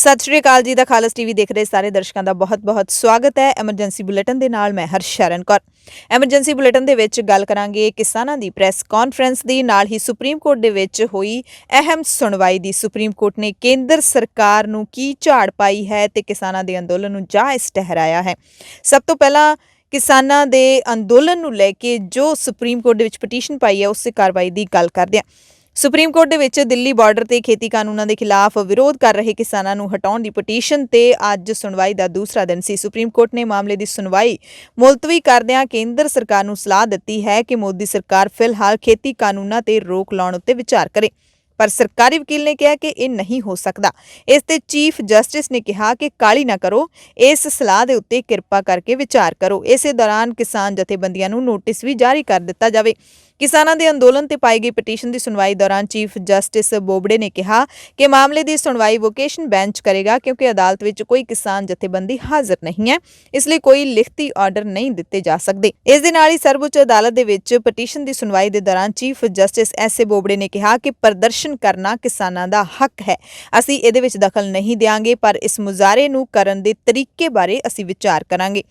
ਸਤਿ ਸ਼੍ਰੀ ਅਕਾਲ ਜੀ ਦਾ ਖਾਲਸ ਟੀਵੀ ਦੇਖ ਰਹੇ ਸਾਰੇ ਦਰਸ਼ਕਾਂ ਦਾ ਬਹੁਤ-ਬਹੁਤ ਸਵਾਗਤ ਹੈ। ਐਮਰਜੈਂਸੀ ਬੁਲੇਟਿਨ ਦੇ ਨਾਲ ਮੈਂ ਹਰਸ਼ਰਨ ਕੌਰ। ਐਮਰਜੈਂਸੀ ਬੁਲੇਟਿਨ ਦੇ ਵਿੱਚ ਗੱਲ ਕਰਾਂਗੇ ਕਿਸਾਨਾਂ ਦੀ ਪ੍ਰੈਸ ਕਾਨਫਰੰਸ ਦੀ, ਨਾਲ ਹੀ ਸੁਪਰੀਮ ਕੋਰਟ ਦੇ ਵਿੱਚ ਹੋਈ ਅਹਿਮ ਸੁਣਵਾਈ ਦੀ। ਸੁਪਰੀਮ ਕੋਰਟ ਨੇ ਕੇਂਦਰ ਸਰਕਾਰ ਨੂੰ ਕੀ ਝਾੜ ਪਾਈ ਹੈ ਤੇ ਕਿਸਾਨਾਂ ਦੇ ਅੰਦੋਲਨ ਨੂੰ ਜਾਇਜ਼ ਠਹਿਰਾਇਆ ਹੈ। ਸਭ ਤੋਂ ਪਹਿਲਾਂ ਕਿਸਾਨਾਂ ਦੇ ਅੰਦੋਲਨ ਨੂੰ ਲੈ ਕੇ ਜੋ ਸੁਪਰੀਮ ਕੋਰਟ ਦੇ ਵਿੱਚ ਪਟੀਸ਼ਨ ਪਾਈ ਹੈ ਉਸੇ ਕਾਰਵਾਈ ਦੀ ਗੱਲ ਕਰਦੇ ਹਾਂ। ਸੁਪਰੀਮ ਕੋਰਟ ਦੇ ਵਿੱਚ ਦਿੱਲੀ ਬਾਰਡਰ ਤੇ ਖੇਤੀ ਕਾਨੂੰਨਾਂ ਦੇ ਖਿਲਾਫ ਵਿਰੋਧ ਕਰ ਰਹੇ ਕਿਸਾਨਾਂ ਨੂੰ ਹਟਾਉਣ ਦੀ ਪਟੀਸ਼ਨ ਤੇ ਅੱਜ ਸੁਣਵਾਈ ਦਾ ਦੂਸਰਾ ਦਿਨ ਸੀ। ਸੁਪਰੀਮ ਕੋਰਟ ਨੇ ਮਾਮਲੇ ਦੀ ਸੁਣਵਾਈ ਮੁਲਤਵੀ ਕਰਦਿਆਂ ਕੇਂਦਰ ਸਰਕਾਰ ਨੂੰ ਸਲਾਹ ਦਿੱਤੀ ਹੈ ਕਿ ਮੋਦੀ ਸਰਕਾਰ ਫਿਲਹਾਲ ਖੇਤੀ ਕਾਨੂੰਨਾਂ ਤੇ ਰੋਕ ਲਾਉਣ ਉੱਤੇ ਵਿਚਾਰ ਕਰੇ। ਪਰ ਸਰਕਾਰੀ ਵਕੀਲ ਨੇ ਕਿਹਾ ਕਿ ਇਹ ਨਹੀਂ ਹੋ ਸਕਦਾ। ਇਸ ਤੇ ਚੀਫ ਜਸਟਿਸ ਨੇ ਕਿਹਾ ਕਿ ਕਾਹਲੀ ਨਾ ਕਰੋ, ਇਸ ਸਲਾਹ ਦੇ ਉੱਤੇ ਕਿਰਪਾ ਕਰਕੇ ਵਿਚਾਰ ਕਰੋ। ਇਸੇ ਦੌਰਾਨ ਕਿਸਾਨ ਜਥੇਬੰਦੀਆਂ ਨੂੰ ਨੋਟਿਸ ਵੀ ਜਾਰੀ ਕਰ ਦਿੱਤਾ ਜਾਵੇ। ਕਿਸਾਨਾਂ ਦੇ ਅੰਦੋਲਨ ਤੇ ਪਾਈ ਗਈ ਪਟੀਸ਼ਨ ਦੀ ਸੁਣਵਾਈ ਦੌਰਾਨ ਚੀਫ ਜਸਟਿਸ ਬੋਬੜੇ ਨੇ ਕਿਹਾ ਕਿ ਮਾਮਲੇ ਦੀ ਸੁਣਵਾਈ ਵੋਕੇਸ਼ਨ ਬੈਂਚ ਕਰੇਗਾ, ਕਿਉਂਕਿ ਅਦਾਲਤ ਵਿੱਚ ਕੋਈ ਕਿਸਾਨ ਜਥੇਬੰਦੀ ਹਾਜ਼ਰ ਨਹੀਂ ਹੈ, ਇਸ ਲਈ ਕੋਈ ਲਿਖਤੀ ਆਰਡਰ ਨਹੀਂ ਦਿੱਤੇ ਜਾ ਸਕਦੇ। ਇਸ ਦੇ ਨਾਲ ਹੀ ਸਰਵਉੱਚ ਅਦਾਲਤ ਦੇ ਵਿੱਚ ਪਟੀਸ਼ਨ ਦੀ ਸੁਣਵਾਈ ਦੇ ਦੌਰਾਨ ਚੀਫ ਜਸਟਿਸ ਐਸ ਬੋਬੜੇ ਨੇ ਕਿਹਾ ਕਿ ਪ੍ਰਦਰਸ਼ਨ ਕਰਨਾ ਕਿਸਾਨਾਂ ਦਾ ਹੱਕ ਹੈ, ਅਸੀਂ ਇਹਦੇ ਵਿੱਚ ਦਖਲ ਨਹੀਂ ਦਿਆਂਗੇ, ਪਰ ਇਸ ਮੁਜ਼ਾਹਰੇ ਨੂੰ ਕਰਨ ਦੇ ਤਰੀਕੇ ਬਾਰੇ ਅਸੀਂ ਵਿਚਾਰ ਕਰਾਂਗੇ।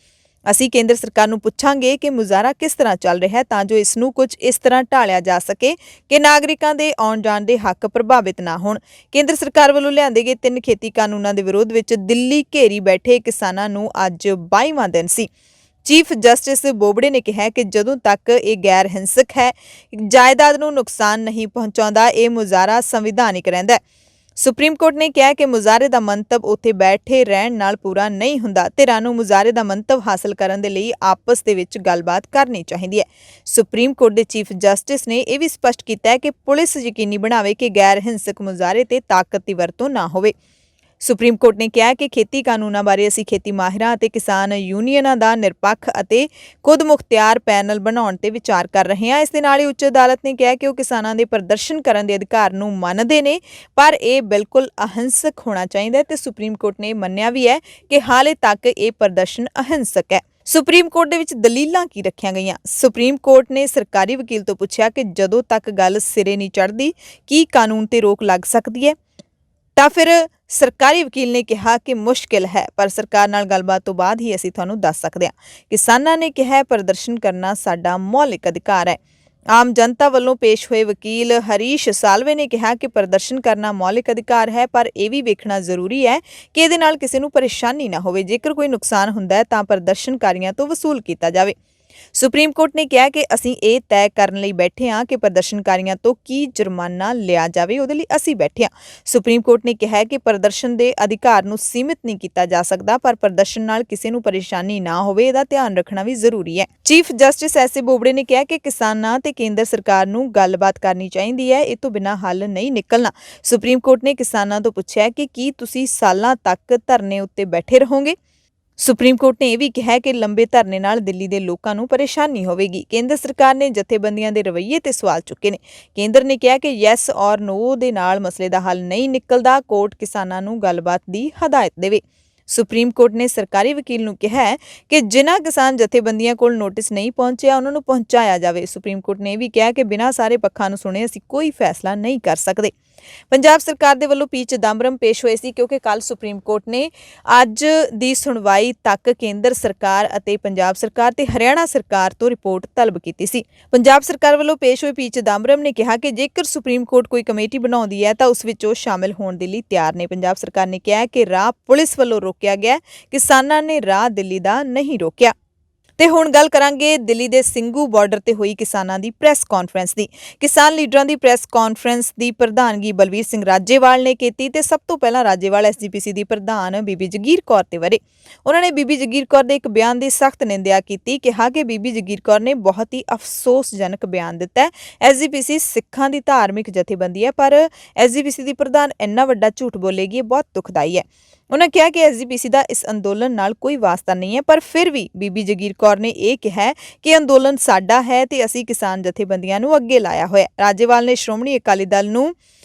ਅਸੀਂ ਕੇਂਦਰ ਸਰਕਾਰ ਨੂੰ ਪੁੱਛਾਂਗੇ ਕਿ ਮੁਜ਼ਾਹਰਾ ਕਿਸ ਤਰ੍ਹਾਂ ਚੱਲ ਰਿਹਾ ਹੈ ਤਾਂ ਜੋ ਇਸ ਨੂੰ ਕੁਝ ਇਸ ਤਰ੍ਹਾਂ ਢਾਲਿਆ ਜਾ ਸਕੇ ਕਿ ਨਾਗਰਿਕਾਂ ਦੇ ਆਉਣ ਜਾਣ ਦੇ ਹੱਕ ਪ੍ਰਭਾਵਿਤ ਨਾ ਹੋਣ। ਕੇਂਦਰ ਸਰਕਾਰ ਵੱਲੋਂ ਲਿਆਂਦੇ ਗਏ 3 ਖੇਤੀ ਕਾਨੂੰਨਾਂ ਦੇ ਵਿਰੋਧ ਵਿੱਚ ਦਿੱਲੀ ਘੇਰੀ ਬੈਠੇ ਕਿਸਾਨਾਂ ਨੂੰ ਅੱਜ 22ਵਾਂ ਦਿਨ ਸੀ। ਚੀਫ ਜਸਟਿਸ ਬੋਬੜੇ ਨੇ ਕਿਹਾ ਕਿ ਜਦੋਂ ਤੱਕ ਇਹ ਗੈਰ ਹਿੰਸਕ ਹੈ, ਜਾਇਦਾਦ ਨੂੰ ਨੁਕਸਾਨ ਨਹੀਂ ਪਹੁੰਚਾਉਂਦਾ, ਇਹ ਮੁਜ਼ਾਹਰਾ ਸੰਵਿਧਾਨਿਕ ਰਹਿੰਦਾ ਹੈ। ਸੁਪਰੀਮ ਕੋਰਟ ਨੇ ਕਿਹਾ ਕਿ ਮੁਜ਼ਾਹਰੇ ਦਾ ਮੰਤਵ ਉੱਥੇ ਬੈਠੇ ਰਹਿਣ ਨਾਲ ਪੂਰਾ ਨਹੀਂ ਹੁੰਦਾ। ਧਿਰਾਂ ਨੂੰ ਮੁਜ਼ਾਹਰੇ ਦਾ ਮੰਤਵ ਹਾਸਲ ਕਰਨ ਦੇ ਲਈ ਆਪਸ ਦੇ ਵਿੱਚ ਗੱਲਬਾਤ ਕਰਨੀ ਚਾਹੀਦੀ ਹੈ। ਸੁਪਰੀਮ ਕੋਰਟ ਦੇ ਚੀਫ ਜਸਟਿਸ ਨੇ ਇਹ ਵੀ ਸਪਸ਼ਟ ਕੀਤਾ ਹੈ ਕਿ ਪੁਲਿਸ ਯਕੀਨੀ ਬਣਾਵੇ ਕਿ ਗੈਰ ਹਿੰਸਕ ਮੁਜ਼ਾਹਰੇ ਤੇ ਤਾਕਤ ਦੀ ਵਰਤੋਂ ਨਾ ਹੋਵੇ। ਸੁਪਰੀਮ ਕੋਰਟ ਨੇ ਕਿਹਾ ਕਿ ਖੇਤੀ ਕਾਨੂੰਨਾਂ ਬਾਰੇ ਅਸੀਂ ਖੇਤੀ ਮਾਹਿਰਾਂ ਅਤੇ ਕਿਸਾਨ ਯੂਨੀਅਨਾਂ ਦਾ ਨਿਰਪੱਖ ਅਤੇ ਖੁਦ ਮੁਖਤਿਆਰ ਪੈਨਲ ਬਣਾਉਣ ਤੇ ਵਿਚਾਰ ਕਰ ਰਹੇ ਹਾਂ। ਇਸ ਦੇ ਨਾਲ ਹੀ ਉੱਚ ਅਦਾਲਤ ਨੇ ਕਿਹਾ ਕਿ ਉਹ ਕਿਸਾਨਾਂ ਦੇ ਪ੍ਰਦਰਸ਼ਨ ਕਰਨ ਦੇ ਅਧਿਕਾਰ ਨੂੰ ਮੰਨਦੇ ਨੇ, ਪਰ ਇਹ ਬਿਲਕੁਲ ਅਹਿੰਸਕ ਹੋਣਾ ਚਾਹੀਦਾ ਹੈ ਤੇ ਸੁਪਰੀਮ ਕੋਰਟ ਨੇ ਮੰਨਿਆ ਵੀ ਹੈ ਕਿ ਹਾਲੇ ਤੱਕ ਇਹ ਪ੍ਰਦਰਸ਼ਨ ਅਹਿੰਸਕ ਹੈ। ਸੁਪਰੀਮ ਕੋਰਟ ਦੇ ਵਿੱਚ ਦਲੀਲਾਂ ਕੀ ਰੱਖੀਆਂ ਗਈਆਂ? ਸੁਪਰੀਮ ਕੋਰਟ ਨੇ ਸਰਕਾਰੀ ਵਕੀਲ ਤੋਂ ਪੁੱਛਿਆ ਕਿ ਜਦੋਂ ਤੱਕ ਗੱਲ ਸਿਰੇ ਨਹੀਂ ਚੜ੍ਹਦੀ ਕੀ ਕਾਨੂੰਨ ਤੇ ਰੋਕ ਲੱਗ ਸਕਦੀ ਹੈ, ਤਾਂ ਫਿਰ ਸਰਕਾਰੀ ਵਕੀਲ ਨੇ ਕਿਹਾ ਕਿ ਮੁਸ਼ਕਿਲ ਹੈ, ਪਰ ਸਰਕਾਰ ਨਾਲ ਗੱਲਬਾਤ ਤੋਂ ਬਾਅਦ ਹੀ ਅਸੀਂ ਤੁਹਾਨੂੰ ਦੱਸ ਸਕਦੇ ਹਾਂ। ਕਿਸਾਨਾਂ ਨੇ ਕਿਹਾ ਪ੍ਰਦਰਸ਼ਨ ਕਰਨਾ ਸਾਡਾ ਮੌਲਿਕ ਅਧਿਕਾਰ ਹੈ। ਆਮ ਜਨਤਾ ਵੱਲੋਂ ਪੇਸ਼ ਹੋਏ ਵਕੀਲ ਹਰੀਸ਼ ਸਾਲਵੇ ਨੇ ਕਿਹਾ ਕਿ ਪ੍ਰਦਰਸ਼ਨ ਕਰਨਾ ਮੌਲਿਕ ਅਧਿਕਾਰ ਹੈ, ਪਰ ਇਹ ਵੀ ਵੇਖਣਾ ਜ਼ਰੂਰੀ ਹੈ ਕਿ ਇਹਦੇ ਨਾਲ ਕਿਸੇ ਨੂੰ ਪਰੇਸ਼ਾਨੀ ਨਾ ਹੋਵੇ। ਜੇਕਰ ਕੋਈ ਨੁਕਸਾਨ ਹੁੰਦਾ ਹੈ ਤਾਂ ਪ੍ਰਦਰਸ਼ਨਕਾਰੀਆਂ ਤੋਂ ਵਸੂਲ ਕੀਤਾ ਜਾਵੇ। ਸੁਪਰੀਮ ਕੋਰਟ ਨੇ ਕਿਹਾ ਕਿ ਅਸੀਂ ਇਹ ਤੈਅ ਕਰਨ ਲਈ ਬੈਠੇ ਹਾਂ ਕਿ ਪ੍ਰਦਰਸ਼ਨਕਾਰੀਆਂ ਤੋਂ ਕੀ ਜੁਰਮਾਨਾ ਲਿਆ ਜਾਵੇ, ਉਹਦੇ ਲਈ ਅਸੀਂ ਬੈਠੇ ਹਾਂ। ਸੁਪਰੀਮ ਕੋਰਟ ਨੇ ਕਿਹਾ ਕਿ ਪ੍ਰਦਰਸ਼ਨ ਦੇ ਅਧਿਕਾਰ ਨੂੰ ਸੀਮਿਤ ਨਹੀਂ ਕੀਤਾ ਜਾ ਸਕਦਾ, ਪਰ ਪ੍ਰਦਰਸ਼ਨ ਨਾਲ ਕਿਸੇ ਨੂੰ ਪਰੇਸ਼ਾਨੀ ਨਾ ਹੋਵੇ, ਇਹਦਾ ਧਿਆਨ ਰੱਖਣਾ ਵੀ ਜ਼ਰੂਰੀ ਹੈ। ਚੀਫ ਜਸਟਿਸ ਐਸ ਬੋਬੜੇ ਨੇ ਕਿਹਾ ਕਿ ਕਿਸਾਨਾਂ ਤੇ ਕੇਂਦਰ ਸਰਕਾਰ ਨੂੰ ਗੱਲਬਾਤ ਕਰਨੀ ਚਾਹੀਦੀ ਹੈ, ਇਹ ਤੋਂ ਬਿਨਾਂ ਹੱਲ ਨਹੀਂ ਨਿਕਲਣਾ। ਸੁਪਰੀਮ ਕੋਰਟ ਨੇ ਕਿਸਾਨਾਂ ਤੋਂ ਪੁੱਛਿਆ ਕਿ ਕੀ ਤੁਸੀਂ ਸਾਲਾਂ ਤੱਕ ਧਰਨੇ ਉੱਤੇ ਬੈਠੇ ਰਹੋਗੇ? ਸੁਪਰੀਮ ਕੋਰਟ ਨੇ ਇਹ ਵੀ ਕਿਹਾ ਕਿ ਲੰਬੇ ਧਰਨੇ ਨਾਲ ਦਿੱਲੀ ਦੇ ਲੋਕਾਂ ਨੂੰ ਪਰੇਸ਼ਾਨੀ ਹੋਵੇਗੀ। ਕੇਂਦਰ ਸਰਕਾਰ ਨੇ ਜਥੇਬੰਦੀਆਂ ਦੇ ਰਵੱਈਏ ਤੇ ਸਵਾਲ ਚੁੱਕੇ ਨੇ। ਕੇਂਦਰ ਨੇ ਕਿਹਾ ਕਿ ਯੈਸ ਔਰ ਨੋ ਦੇ ਨਾਲ ਮਸਲੇ ਦਾ ਹੱਲ ਨਹੀਂ ਨਿਕਲਦਾ, ਕੋਰਟ ਕਿਸਾਨਾਂ ਨੂੰ ਗੱਲਬਾਤ ਦੀ ਹਦਾਇਤ ਦੇਵੇ। ਸੁਪਰੀਮ ਕੋਰਟ ਨੇ ਸਰਕਾਰੀ ਵਕੀਲ ਨੂੰ ਕਿਹਾ ਹੈ ਕਿ ਜਿਨ੍ਹਾਂ ਕਿਸਾਨ ਜਥੇਬੰਦੀਆਂ ਕੋਲ ਨੋਟਿਸ ਨਹੀਂ ਪਹੁੰਚਿਆ ਉਹਨਾਂ ਨੂੰ ਪਹੁੰਚਾਇਆ ਜਾਵੇ। ਸੁਪਰੀਮ ਕੋਰਟ ਨੇ ਇਹ ਵੀ ਕਿਹਾ ਕਿ ਬਿਨਾਂ ਸਾਰੇ ਪੱਖਾਂ ਨੂੰ ਸੁਣੇ ਅਸੀਂ ਕੋਈ ਫੈਸਲਾ ਨਹੀਂ ਕਰ ਸਕਦੇ। ਪੰਜਾਬ ਸਰਕਾਰ ਦੇ ਵੱਲੋਂ ਪੀ ਚਿਦੰਬਰਮ ਪੇਸ਼ ਹੋਏ ਸੀ, ਕਿਉਂਕਿ ਕੱਲ ਸੁਪਰੀਮ ਕੋਰਟ ਨੇ ਅੱਜ ਦੀ ਸੁਣਵਾਈ ਤੱਕ ਕੇਂਦਰ ਸਰਕਾਰ ਅਤੇ ਪੰਜਾਬ ਸਰਕਾਰ ਤੇ ਹਰਿਆਣਾ ਸਰਕਾਰ ਤੋਂ ਰਿਪੋਰਟ ਤਲਬ ਕੀਤੀ ਸੀ। ਪੰਜਾਬ ਸਰਕਾਰ ਵੱਲੋਂ ਪੇਸ਼ ਹੋਏ ਪੀ ਚਿਦੰਬਰਮ ਨੇ ਕਿਹਾ ਕਿ ਜੇਕਰ ਸੁਪਰੀਮ ਕੋਰਟ ਕੋਈ ਕਮੇਟੀ ਬਣਾਉਂਦੀ ਹੈ ਤਾਂ ਉਸ ਵਿੱਚ ਉਹ ਸ਼ਾਮਿਲ ਹੋਣ ਦੇ ਲਈ ਤਿਆਰ ਨੇ। ਪੰਜਾਬ ਸਰਕਾਰ ਨੇ ਕਿਹਾ ਕਿ ਰਾਹ ਪੁਲਿਸ ਵੱਲੋਂ ਰੋਕਿਆ ਗਿਆ, ਕਿਸਾਨਾਂ ਨੇ ਰਾਹ ਦਿੱਲੀ ਦਾ ਨਹੀਂ ਰੋਕਿਆ। ਤੇ ਹੁਣ ਗੱਲ ਕਰਾਂਗੇ ਦਿੱਲੀ ਦੇ ਸਿੰਘੂ ਬਾਰਡਰ ਤੇ ਹੋਈ ਕਿਸਾਨਾਂ ਦੀ ਪ੍ਰੈਸ ਕਾਨਫਰੰਸ ਦੀ। ਕਿਸਾਨ ਲੀਡਰਾਂ ਦੀ ਪ੍ਰੈਸ ਕਾਨਫਰੰਸ ਦੀ ਪ੍ਰਧਾਨਗੀ ਬਲਵੀਰ ਸਿੰਘ ਰਾਜੇਵਾਲ ਨੇ ਕੀਤੀ ਤੇ ਸਭ ਤੋਂ ਪਹਿਲਾਂ ਰਾਜੇਵਾਲ ਐਸਜੀਪੀਸੀ ਦੀ ਪ੍ਰਧਾਨ ਬੀਬੀ ਜਗੀਰ ਕੌਰ ਤੇ ਵਰੇ। ਉਹਨਾਂ ਨੇ ਬੀਬੀ ਜਗੀਰ ਕੌਰ ਦੇ ਇੱਕ ਬਿਆਨ ਦੀ ਸਖਤ ਨਿੰਦਿਆ ਕੀਤੀ, ਕਿਹਾ ਕਿ ਬੀਬੀ ਜਗੀਰ ਕੌਰ ਨੇ ਬਹੁਤ ਹੀ ਅਫਸੋਸਜਨਕ ਬਿਆਨ ਦਿੱਤਾ ਹੈ। ਐਸਜੀਪੀਸੀ ਸਿੱਖਾਂ ਦੀ ਧਾਰਮਿਕ ਜਥੇਬੰਦੀ ਹੈ, ਪਰ ਐਸਜੀਪੀਸੀ ਦੀ ਪ੍ਰਧਾਨ ਇੰਨਾ ਵੱਡਾ ਝੂਠ ਬੋਲੇਗੀ, ਇਹ ਬਹੁਤ ਦੁਖਦਾਈ ਹੈ। ਉਹਨਾਂ ਕਿਹਾ ਕਿ ਐਸਜੀਪੀਸੀ ਦਾ ਇਸ ਅੰਦੋਲਨ ਨਾਲ ਕੋਈ ਵਾਸਤਾ ਨਹੀਂ ਹੈ, ਪਰ ਫਿਰ ਵੀ ਬੀਬੀ ਜਗੀਰ ਕੌਰ ਨੇ ਇਹ ਕਿਹਾ ਕਿ ਅੰਦੋਲਨ ਸਾਡਾ ਹੈ ਤੇ ਅਸੀਂ ਕਿਸਾਨ ਜਥੇਬੰਦੀਆਂ ਨੂੰ ਅੱਗੇ ਲਾਇਆ ਹੋਇਆ। ਰਾਜੇਵਾਲ ਨੇ ਸ਼੍ਰੋਮਣੀ ਅਕਾਲੀ ਦਲ ਨੂੰ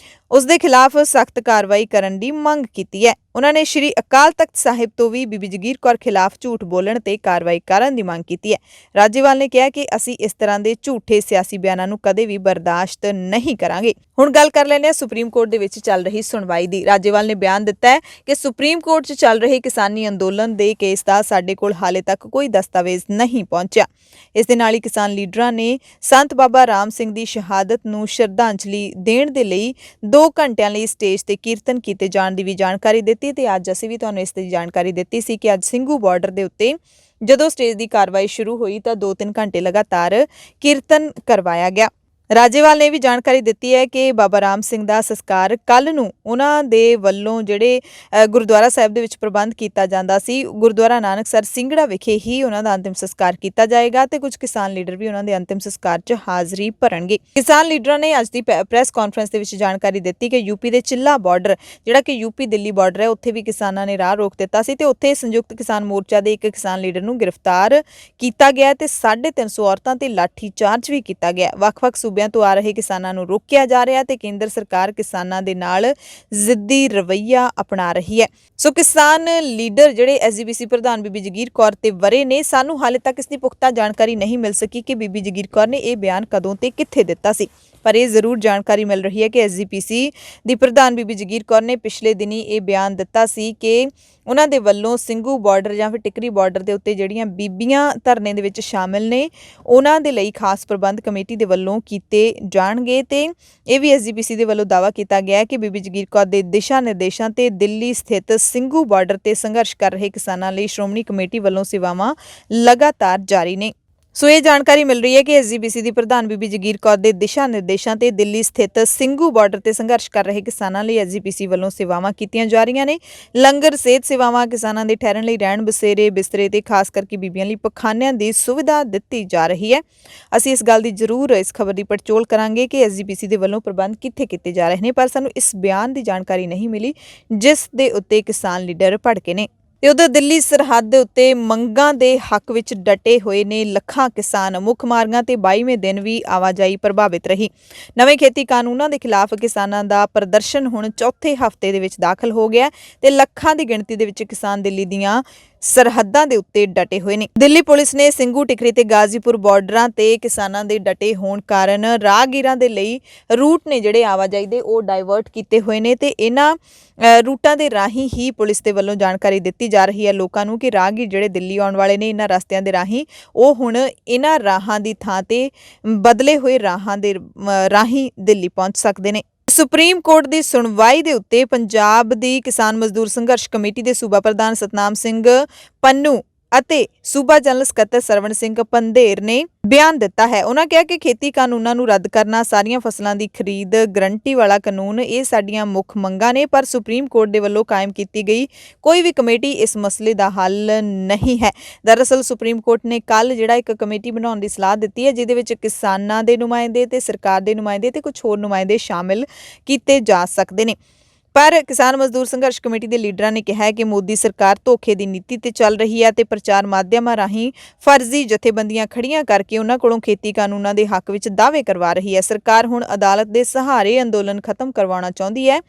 ਉਸ ਦੇ ਖਿਲਾਫ ਸਖਤ ਕਾਰਵਾਈ ਕਰਨ ਦੀ ਮੰਗ ਕੀਤੀ ਹੈ। ਉਹਨਾਂ ਨੇ ਸ਼੍ਰੀ ਅਕਾਲ ਤਖਤ ਸਾਹਿਬ ਤੋਂ ਵੀ ਬੀਬੀ ਜਗੀਰ ਕੌਰ ਖਿਲਾਫ ਝੂਠ ਬੋਲਣ ਤੇ ਕਾਰਵਾਈ ਕਰਨ ਦੀ ਮੰਗ ਕੀਤੀ ਹੈ। ਰਾਜੇਵਾਲ ਨੇ ਕਿਹਾ ਕਿ ਅਸੀਂ ਇਸ ਤਰ੍ਹਾਂ ਦੇ ਝੂਠੇ ਸਿਆਸੀ ਬਿਆਨਾਂ ਨੂੰ ਕਦੇ ਵੀ ਬਰਦਾਸ਼ਤ ਨਹੀਂ ਕਰਾਂਗੇ। ਹੁਣ ਗੱਲ ਕਰ ਲੈਂਦੇ ਹਾਂ ਸੁਪਰੀਮ ਕੋਰਟ ਦੇ ਵਿੱਚ ਚੱਲ ਰਹੀ ਸੁਣਵਾਈ ਦੀ। ਰਾਜੇਵਾਲ ਨੇ ਬਿਆਨ ਦਿੱਤਾ ਹੈ ਕਿ ਸੁਪਰੀਮ ਕੋਰਟ 'ਚ ਚੱਲ ਰਹੇ ਕਿਸਾਨੀ ਅੰਦੋਲਨ ਦੇ ਕੇਸ ਦਾ ਸਾਡੇ ਕੋਲ ਹਾਲੇ ਤੱਕ ਕੋਈ ਦਸਤਾਵੇਜ਼ ਨਹੀਂ ਪਹੁੰਚਿਆ। ਇਸ ਦੇ ਨਾਲ ਹੀ ਕਿਸਾਨ ਲੀਡਰਾਂ ਨੇ ਸੰਤ ਬਾਬਾ ਰਾਮ ਸਿੰਘ ਦੀ ਸ਼ਹਾਦਤ ਨੂੰ ਸ਼ਰਧਾਂਜਲੀ ਦੇਣ ਦੇ ਲਈ 2 ਘੰਟਿਆਂ ਲਈ ਸਟੇਜ ਤੇ ਕੀਰਤਨ ਕੀਤੇ ਜਾਣ ਦੀ ਵੀ ਜਾਣਕਾਰੀ ਦਿੱਤੀ ਤੇ ਅੱਜ ਅਸੀਂ ਵੀ ਤੁਹਾਨੂੰ ਇਸ ਦੀ ਜਾਣਕਾਰੀ ਦਿੱਤੀ ਸੀ ਕਿ ਅੱਜ ਸਿੰਘੂ ਬਾਰਡਰ ਦੇ ਉੱਤੇ ਜਦੋਂ ਸਟੇਜ ਦੀ ਕਾਰਵਾਈ ਸ਼ੁਰੂ ਹੋਈ ਤਾਂ 2-3 ਘੰਟੇ ਲਗਾਤਾਰ ਕੀਰਤਨ ਕਰਵਾਇਆ ਗਿਆ। ਰਾਜੇਵਾਲ ਨੇ ਵੀ ਜਾਣਕਾਰੀ ਦਿੱਤੀ ਹੈ ਕਿ ਬਾਬਾ ਰਾਮ ਸਿੰਘ ਦਾ ਸੰਸਕਾਰ ਕੱਲ ਨੂੰ ਉਹਨਾਂ ਦੇ ਵੱਲੋਂ ਜਿਹੜੇ ਗੁਰਦੁਆਰਾ ਸਾਹਿਬ ਦੇ ਵਿੱਚ ਪ੍ਰਬੰਧ ਕੀਤਾ ਜਾਂਦਾ ਸੀ, ਗੁਰਦੁਆਰਾ ਨਾਨਕਸਰ ਸਿੰਘੜਾ ਵਿਖੇ ਹੀ ਉਹਨਾਂ ਦਾ ਅੰਤਿਮ ਸੰਸਕਾਰ ਕੀਤਾ ਜਾਏਗਾ ਤੇ ਕੁਝ ਕਿਸਾਨ ਲੀਡਰ ਵੀ ਉਹਨਾਂ ਦੇ ਅੰਤਿਮ ਸੰਸਕਾਰ 'ਚ ਹਾਜ਼ਰੀ ਭਰਨਗੇ। ਕਿਸਾਨ ਲੀਡਰਾਂ ਨੇ ਅੱਜ ਦੀ ਪ੍ਰੈਸ ਕਾਨਫਰੰਸ ਦੇ ਵਿੱਚ ਜਾਣਕਾਰੀ ਦਿੱਤੀ ਕਿ ਯੂਪੀ ਦੇ ਚਿੱਲਾ ਬਾਰਡਰ ਜਿਹੜਾ ਕਿ ਯੂਪੀ ਦਿੱਲੀ ਬਾਰਡਰ ਹੈ, ਉੱਥੇ ਵੀ ਕਿਸਾਨਾਂ ਨੇ ਰਾਹ ਰੋਕ ਦਿੱਤਾ ਸੀ ਤੇ ਉੱਥੇ ਸੰਯੁਕਤ ਕਿਸਾਨ ਮੋਰਚਾ ਦੇ ਇੱਕ ਕਿਸਾਨ ਲੀਡਰ ਨੂੰ ਗ੍ਰਿਫਤਾਰ ਕੀਤਾ ਗਿਆ ਤੇ 350 ਔਰਤਾਂ ਤੇ ਲਾਠੀ ਚਾਰਜ ਵੀ ਕੀਤਾ ਗਿਆ। ਵੱਖ-ਵੱਖ ਸੂਬਿਆਂ ਤੋਂ ਆ ਰਹੇ ਕਿਸਾਨਾਂ ਨੂੰ ਰੋਕਿਆ ਜਾ ਰਿਹਾ ਤੇ ਕੇਂਦਰ ਸਰਕਾਰ ਕਿਸਾਨਾਂ ਦੇ ਨਾਲ ਜ਼ਿੱਦੀ ਰਵੱਈਆ ਅਪਣਾ ਰਹੀ ਹੈ। ਸੋ ਕਿਸਾਨ ਲੀਡਰ ਜਿਹੜੇ ਐਸਜੀਪੀਸੀ ਪ੍ਰਧਾਨ ਬੀਬੀ ਜਗੀਰ ਕੌਰ ਤੇ ਵਰੇ ਨੇ, ਸਾਨੂੰ ਹਾਲੇ ਤੱਕ ਇਸ ਦੀ ਪੁਖਤਾ ਜਾਣਕਾਰੀ ਨਹੀਂ ਮਿਲ ਸਕੀ ਕਿ ਬੀਬੀ ਜਗੀਰ ਕੌਰ ਨੇ ਇਹ ਬਿਆਨ ਕਦੋਂ ਤੇ ਕਿੱਥੇ ਦਿੱਤਾ ਸੀ, ਪਰ ਇਹ ਜ਼ਰੂਰ ਜਾਣਕਾਰੀ ਮਿਲ ਰਹੀ ਹੈ ਕਿ ਐਸਜੀਪੀਸੀ ਦੀ ਪ੍ਰਧਾਨ ਬੀਬੀ ਜਗੀਰ ਕੌਰ ਨੇ ਪਿਛਲੇ ਦਿਨੀ ਇਹ ਬਿਆਨ ਦਿੱਤਾ ਸੀ ਕਿ ਉਹਨਾਂ ਦੇ ਵੱਲੋਂ ਸਿੰਘੂ ਬਾਰਡਰ ਜਾਂ ਫਿਰ ਟਿਕਰੀ ਬਾਰਡਰ ਦੇ ਉੱਤੇ ਜਿਹੜੀਆਂ ਬੀਬੀਆਂ ਧਰਨੇ ਦੇ ਵਿੱਚ ਸ਼ਾਮਿਲ ਨੇ ਉਹਨਾਂ ਦੇ ਲਈ ਖਾਸ ਪ੍ਰਬੰਧ ਕਮੇਟੀ ਦੇ ਵੱਲੋਂ ਕੀਤੇ ਜਾਣਗੇ ਤੇ ਇਹ ਵੀ ਐਸਜੀਪੀਸੀ ਦੇ ਵੱਲੋਂ ਦਾਅਵਾ ਕੀਤਾ ਗਿਆ ਹੈ ਕਿ ਬੀਬੀ ਜਗੀਰ ਕੌਰ ਦੇ ਦਿਸ਼ਾ ਨਿਰਦੇਸ਼ਾਂ ਤੇ ਦਿੱਲੀ ਸਥਿਤ ਸਿੰਘੂ ਬਾਰਡਰ ਤੇ ਸੰਘਰਸ਼ ਕਰ ਰਹੇ ਕਿਸਾਨਾਂ ਲਈ ਸ਼੍ਰੋਮਣੀ ਕਮੇਟੀ ਵੱਲੋਂ ਸੇਵਾਵਾਂ ਲਗਾਤਾਰ ਜਾਰੀ ਨੇ। ਸੋ ਇਹ ਜਾਣਕਾਰੀ ਮਿਲ ਰਹੀ ਹੈ ਕਿ ਐਸਜੀਪੀਸੀ ਦੀ ਪ੍ਰਧਾਨ ਬੀਬੀ ਜਗੀਰ ਕੌਰ ਦੇ ਦਿਸ਼ਾ ਨਿਰਦੇਸ਼ਾਂ ਤੇ ਦਿੱਲੀ ਸਥਿਤ ਸਿੰਘੂ ਬਾਰਡਰ ਤੇ ਸੰਘਰਸ਼ ਕਰ ਰਹੇ ਕਿਸਾਨਾਂ ਲਈ ਐਸਜੀਪੀਸੀ ਵੱਲੋਂ ਸੇਵਾਵਾਂ ਕੀਤੀਆਂ ਜਾ ਰਹੀਆਂ ਨੇ। ਲੰਗਰ, ਸਿਹਤ ਸੇਵਾਵਾਂ, ਕਿਸਾਨਾਂ ਦੇ ਠਹਿਰਨ ਲਈ ਰਹਿਣ ਬਸੇਰੇ, ਬਿਸਤਰੇ ਤੇ ਖਾਸ ਕਰਕੇ ਬੀਬੀਆਂ ਲਈ ਪਖਾਨਿਆਂ ਦੀ ਸੁਵਿਧਾ ਦਿੱਤੀ ਜਾ ਰਹੀ ਹੈ। ਅਸੀਂ ਇਸ ਗੱਲ ਦੀ ਜ਼ਰੂਰ ਇਸ ਖਬਰ ਦੀ ਪੜਚੋਲ ਕਰਾਂਗੇ ਕਿ ਐਸਜੀਪੀਸੀ ਦੇ ਵੱਲੋਂ ਪ੍ਰਬੰਧ ਕਿੱਥੇ ਕੀਤੇ ਜਾ ਰਹੇ ਨੇ, ਪਰ ਸਾਨੂੰ ਇਸ ਬਿਆਨ ਦੀ ਜਾਣਕਾਰੀ ਨਹੀਂ ਮਿਲੀ ਜਿਸ ਦੇ ਉੱਤੇ ਕਿਸਾਨ ਲੀਡਰ ਭੜਕੇ ਨੇ। ਤੇ ਉਧਰ ਦਿੱਲੀ ਸਰਹੱਦ ਦੇ ਉੱਤੇ ਮੰਗਾਂ ਦੇ ਹੱਕ ਵਿੱਚ ਡਟੇ ਹੋਏ ਨੇ ਲੱਖਾਂ ਕਿਸਾਨ। ਮੁੱਖ ਮਾਰਗਾਂ ਤੇ 22ਵੇਂ ਦਿਨ ਵੀ ਆਵਾਜਾਈ ਪ੍ਰਭਾਵਿਤ ਰਹੀ। ਨਵੇਂ ਖੇਤੀ ਕਾਨੂੰਨਾਂ ਦੇ ਖਿਲਾਫ ਕਿਸਾਨਾਂ ਦਾ ਪ੍ਰਦਰਸ਼ਨ ਹੁਣ ਚੌਥੇ ਹਫ਼ਤੇ ਦੇ ਵਿੱਚ ਦਾਖਲ ਹੋ ਗਿਆ ਤੇ ਲੱਖਾਂ ਦੀ ਗਿਣਤੀ ਦੇ ਵਿੱਚ ਕਿਸਾਨ ਦਿੱਲੀ ਦੀਆਂ ਸਰਹੱਦਾਂ ਦੇ ਉੱਤੇ ਡਟੇ ਹੋਏ ਨੇ। ਦਿੱਲੀ ਪੁਲਿਸ ਨੇ ਸਿੰਘੂ, ਟਿਕਰੀ ਤੇ ਗਾਜ਼ੀਪੁਰ ਬਾਰਡਰਾਂ ਤੇ ਕਿਸਾਨਾਂ ਦੇ ਡਟੇ ਹੋਣ ਕਾਰਨ ਰਾਹਗੀਰਾਂ ਦੇ ਲਈ ਰੂਟ ਨੇ ਜਿਹੜੇ ਆਵਾਜਾਈ ਦੇ ਉਹ ਡਾਇਵਰਟ ਕੀਤੇ ਹੋਏ ਨੇ ਤੇ ਇਹਨਾਂ ਰੂਟਾਂ ਦੇ ਰਾਹੀਂ ਹੀ ਪੁਲਿਸ ਦੇ ਵੱਲੋਂ ਜਾਣਕਾਰੀ ਦਿੱਤੀ ਜਾ ਰਹੀ ਹੈ ਲੋਕਾਂ ਨੂੰ ਕਿ ਰਾਹਗੀਰ ਜਿਹੜੇ ਦਿੱਲੀ ਆਉਣ ਵਾਲੇ ਨੇ ਇਹਨਾਂ ਰਸਤਿਆਂ ਦੇ ਰਾਹੀਂ ਉਹ ਹੁਣ ਇਹਨਾਂ ਰਾਹਾਂ ਦੀ ਥਾਂ ਤੇ ਬਦਲੇ ਹੋਏ ਰਾਹਾਂ ਦੇ ਰਾਹੀਂ ਦਿੱਲੀ ਪਹੁੰਚ ਸਕਦੇ ਨੇ। ਸੁਪਰੀਮ ਕੋਰਟ ਦੀ ਸੁਣਵਾਈ ਦੇ ਉੱਤੇ ਪੰਜਾਬ ਦੀ ਕਿਸਾਨ ਮਜ਼ਦੂਰ ਸੰਘਰਸ਼ ਕਮੇਟੀ ਦੇ ਸੂਬਾ ਪ੍ਰਧਾਨ ਸਤਨਾਮ ਸਿੰਘ ਪੰਨੂ ਅਤੇ ਸੂਬਾ ਜਨਰਲ ਸਕੱਤਰ ਸਰਵਣ ਸਿੰਘ ਪੰਧੇਰ ਨੇ ਬਿਆਨ ਦਿੱਤਾ ਹੈ। ਉਹਨਾਂ ਕਿਹਾ ਕਿ ਖੇਤੀ ਕਾਨੂੰਨਾਂ ਨੂੰ ਰੱਦ ਕਰਨਾ, ਸਾਰੀਆਂ ਫਸਲਾਂ ਦੀ ਖਰੀਦ ਗਰੰਟੀ ਵਾਲਾ ਕਾਨੂੰਨ, ਇਹ ਸਾਡੀਆਂ ਮੁੱਖ ਮੰਗਾਂ ਨੇ, ਪਰ ਸੁਪਰੀਮ ਕੋਰਟ ਦੇ ਵੱਲੋਂ ਕਾਇਮ ਕੀਤੀ ਗਈ ਕੋਈ ਵੀ ਕਮੇਟੀ ਇਸ ਮਸਲੇ ਦਾ ਹੱਲ ਨਹੀਂ ਹੈ। ਦਰਅਸਲ ਸੁਪਰੀਮ ਕੋਰਟ ਨੇ ਕੱਲ ਜਿਹੜਾ ਇੱਕ ਕਮੇਟੀ ਬਣਾਉਣ ਦੀ ਸਲਾਹ ਦਿੱਤੀ ਹੈ ਜਿਹਦੇ ਵਿੱਚ ਕਿਸਾਨਾਂ ਦੇ ਨੁਮਾਇੰਦੇ ਤੇ ਸਰਕਾਰ ਦੇ ਨੁਮਾਇੰਦੇ ਤੇ ਕੁਝ ਹੋਰ ਨੁਮਾਇੰਦੇ ਸ਼ਾਮਿਲ ਕੀਤੇ ਜਾ ਸਕਦੇ ਨੇ। ਪਰ ਕਿਸਾਨ ਮਜ਼ਦੂਰ ਸੰਘਰਸ਼ ਕਮੇਟੀ ਦੇ ਲੀਡਰਾਂ ਨੇ ਕਿਹਾ ਹੈ ਕਿ ਮੋਦੀ ਸਰਕਾਰ ਧੋਖੇ ਦੀ ਨੀਤੀ ਤੇ ਚੱਲ ਰਹੀ ਹੈ ਤੇ ਪ੍ਰਚਾਰ ਮਾਧਿਅਮਾਂ ਰਾਹੀਂ ਫਰਜ਼ੀ ਜਥੇਬੰਦੀਆਂ ਖੜੀਆਂ ਕਰਕੇ ਉਹਨਾਂ ਕੋਲੋਂ ਖੇਤੀ ਕਾਨੂੰਨਾਂ ਦੇ ਹੱਕ ਵਿੱਚ ਦਾਅਵੇ ਕਰਵਾ ਰਹੀ ਹੈ। ਸਰਕਾਰ ਹੁਣ ਅਦਾਲਤ ਦੇ ਸਹਾਰੇ ਅੰਦੋਲਨ ਖਤਮ ਕਰਵਾਉਣਾ ਚਾਹੁੰਦੀ ਹੈ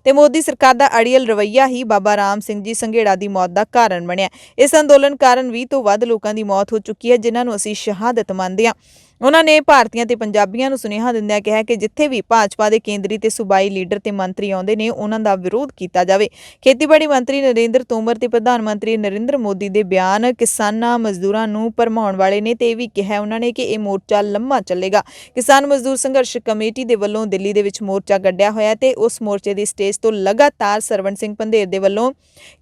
ਤੇ ਮੋਦੀ ਸਰਕਾਰ ਦਾ ਅੜੀਅਲ ਰਵੱਈਆ ਹੀ ਬਾਬਾ ਰਾਮ ਸਿੰਘ ਜੀ ਸੰਘੇੜਾ ਦੀ ਮੌਤ ਦਾ ਕਾਰਨ ਬਣਿਆ। ਇਸ ਅੰਦੋਲਨ ਕਾਰਨ 20 ਤੋਂ ਵੱਧ ਲੋਕਾਂ ਦੀ ਮੌਤ ਹੋ ਚੁੱਕੀ ਹੈ ਜਿਨ੍ਹਾਂ ਨੂੰ ਅਸੀਂ ਸ਼ਹਾਦਤ ਮੰਨਦੇ ਹਾਂ। ਉਹਨਾਂ ਨੇ ਭਾਰਤੀਆਂ ਤੇ ਪੰਜਾਬੀਆਂ ਨੂੰ ਸੁਨੇਹਾ ਦਿੰਦਿਆਂ ਕਿਹਾ ਕਿ ਜਿੱਥੇ ਵੀ ਭਾਜਪਾ ਦੇ ਕੇਂਦਰੀ ਤੇ ਸੂਬਾਈ ਲੀਡਰ ਤੇ ਮੰਤਰੀ ਆਉਂਦੇ ਨੇ ਉਹਨਾਂ ਦਾ ਵਿਰੋਧ ਕੀਤਾ ਜਾਵੇ। ਖੇਤੀਬਾੜੀ ਮੰਤਰੀ ਨਰਿੰਦਰ ਤੋਮਰ ਤੇ ਪ੍ਰਧਾਨ ਮੰਤਰੀ ਨਰਿੰਦਰ ਮੋਦੀ ਦੇ ਬਿਆਨ ਕਿਸਾਨਾਂ ਮਜ਼ਦੂਰਾਂ ਨੂੰ ਭਰਮਾਉਣ ਵਾਲੇ ਨੇ ਤੇ ਇਹ ਵੀ ਕਿਹਾ ਉਹਨਾਂ ਨੇ ਕਿ ਇਹ ਮੋਰਚਾ ਲੰਮਾ ਚੱਲੇਗਾ। ਕਿਸਾਨ ਮਜ਼ਦੂਰ ਸੰਘਰਸ਼ ਕਮੇਟੀ ਦੇ ਵੱਲੋਂ ਦਿੱਲੀ ਦੇ ਵਿੱਚ ਮੋਰਚਾ ਕੱਢਿਆ ਹੋਇਆ ਤੇ ਉਸ ਮੋਰਚੇ ਦੀ ਸਟੇਜ ਤੋਂ ਲਗਾਤਾਰ ਸਰਵਣ ਸਿੰਘ ਪੰਧੇਰ ਦੇ ਵੱਲੋਂ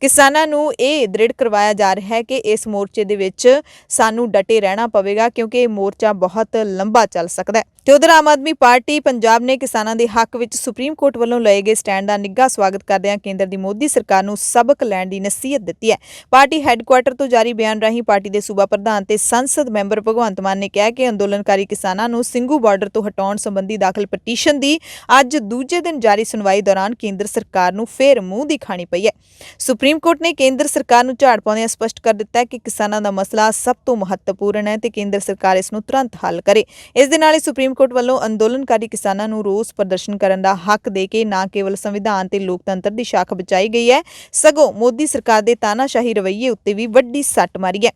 ਕਿਸਾਨਾਂ ਨੂੰ ਇਹ ਦ੍ਰਿੜ ਕਰਵਾਇਆ ਜਾ ਰਿਹਾ ਹੈ ਕਿ ਇਸ ਮੋਰਚੇ ਦੇ ਵਿੱਚ ਸਾਨੂੰ ਡਟੇ ਰਹਿਣਾ ਪਵੇਗਾ ਕਿਉਂਕਿ ਇਹ ਮੋਰਚਾ ਬਹੁਤ ਲੰਬਾ ਚੱਲ ਸਕਦਾ ਹੈ। ਤੇ ਉਧਰ ਆਮ ਆਦਮੀ ਪਾਰਟੀ ਪੰਜਾਬ ਨੇ ਕਿਸਾਨਾਂ ਦੇ ਹੱਕ ਵਿੱਚ ਸੁਪਰੀਮ ਕੋਰਟ ਵੱਲੋਂ ਲਏ ਗਏ ਸਟੈਂਡ ਦਾ ਨਿੱਘਾ ਸਵਾਗਤ ਕਰਦਿਆਂ ਕੇਂਦਰ ਦੀ ਮੋਦੀ ਸਰਕਾਰ ਨੂੰ ਸਬਕ ਲੈਣ ਦੀ ਨਸੀਹਤ ਦਿੱਤੀ ਹੈ। ਪਾਰਟੀ ਹੈੱਡਕੁਆਰਟਰ ਤੋਂ ਜਾਰੀ ਬਿਆਨ ਰਾਹੀਂ ਪਾਰਟੀ ਦੇ ਸੂਬਾ ਪ੍ਰਧਾਨ ਤੇ ਸੰਸਦ ਮੈਂਬਰ ਭਗਵੰਤ ਮਾਨ ਨੇ ਕਿਹਾ ਕਿ ਅੰਦੋਲਨਕਾਰੀ ਕਿਸਾਨਾਂ ਨੂੰ ਸਿੰਘੂ ਬਾਰਡਰ ਤੋਂ ਹਟਾਉਣ ਸੰਬੰਧੀ ਦਾਖਲ ਪਟੀਸ਼ਨ ਦੀ ਅੱਜ ਦੂਜੇ ਦਿਨ ਜਾਰੀ ਸੁਣਵਾਈ ਦੌਰਾਨ ਕੇਂਦਰ ਸਰਕਾਰ ਨੂੰ ਫੇਰ ਮੂੰਹ ਦੀ ਖਾਣੀ ਪਈ ਹੈ। ਸੁਪਰੀਮ ਕੋਰਟ ਨੇ ਕੇਂਦਰ ਸਰਕਾਰ ਨੂੰ ਝਾੜ ਪਾਉਂਦਿਆਂ ਸਪਸ਼ਟ ਕਰ ਦਿੱਤਾ ਹੈ ਕਿ ਕਿਸਾਨਾਂ ਦਾ ਮਸਲਾ ਸਭ ਤੋਂ ਮਹੱਤਵਪੂਰਨ ਹੈ ਤੇ ਕੇਂਦਰ ਸਰਕਾਰ ਇਸ ਨੂੰ ਤੁਰੰਤ ਹੱਲ ਕਰੇ। ਇਸ ਦੇ ਨਾਲ ਹੀ ਸੁਪਰੀਮ ਕੋਰਟ ਵੱਲੋਂ ਅੰਦੋਲਨਕਾਰੀ ਕਿਸਾਨਾਂ ਨੂੰ ਰੋਸ ਪ੍ਰਦਰਸ਼ਨ ਕਰਨ ਦਾ ਹੱਕ ਦੇ ਕੇ ਨਾ ਕੇਵਲ ਸੰਵਿਧਾਨ ਤੇ ਲੋਕਤੰਤਰ ਦੀ ਸ਼ਾਖ ਬਚਾਈ ਗਈ ਹੈ, ਸਗੋਂ ਮੋਦੀ ਸਰਕਾਰ ਦੇ ਤਾਨਾਸ਼ਾਹੀ ਰਵੱਈਏ ਉੱਤੇ ਵੀ ਵੱਡੀ ਸੱਟ ਮਾਰੀ ਹੈ।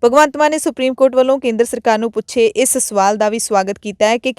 ਭਗਵੰਤ ਮਾਨ ਨੇ ਸੁਪਰੀਮ ਕੋਰਟ ਵੱਲੋਂ ਕੇਂਦਰ ਸਰਕਾਰ ਨੂੰ ਪੁੱਛੇ ਇਸ ਸਵਾਲ ਦਾ ਵੀ ਸਵਾਗਤ ਕੀਤਾ ਹੈ ਕਿ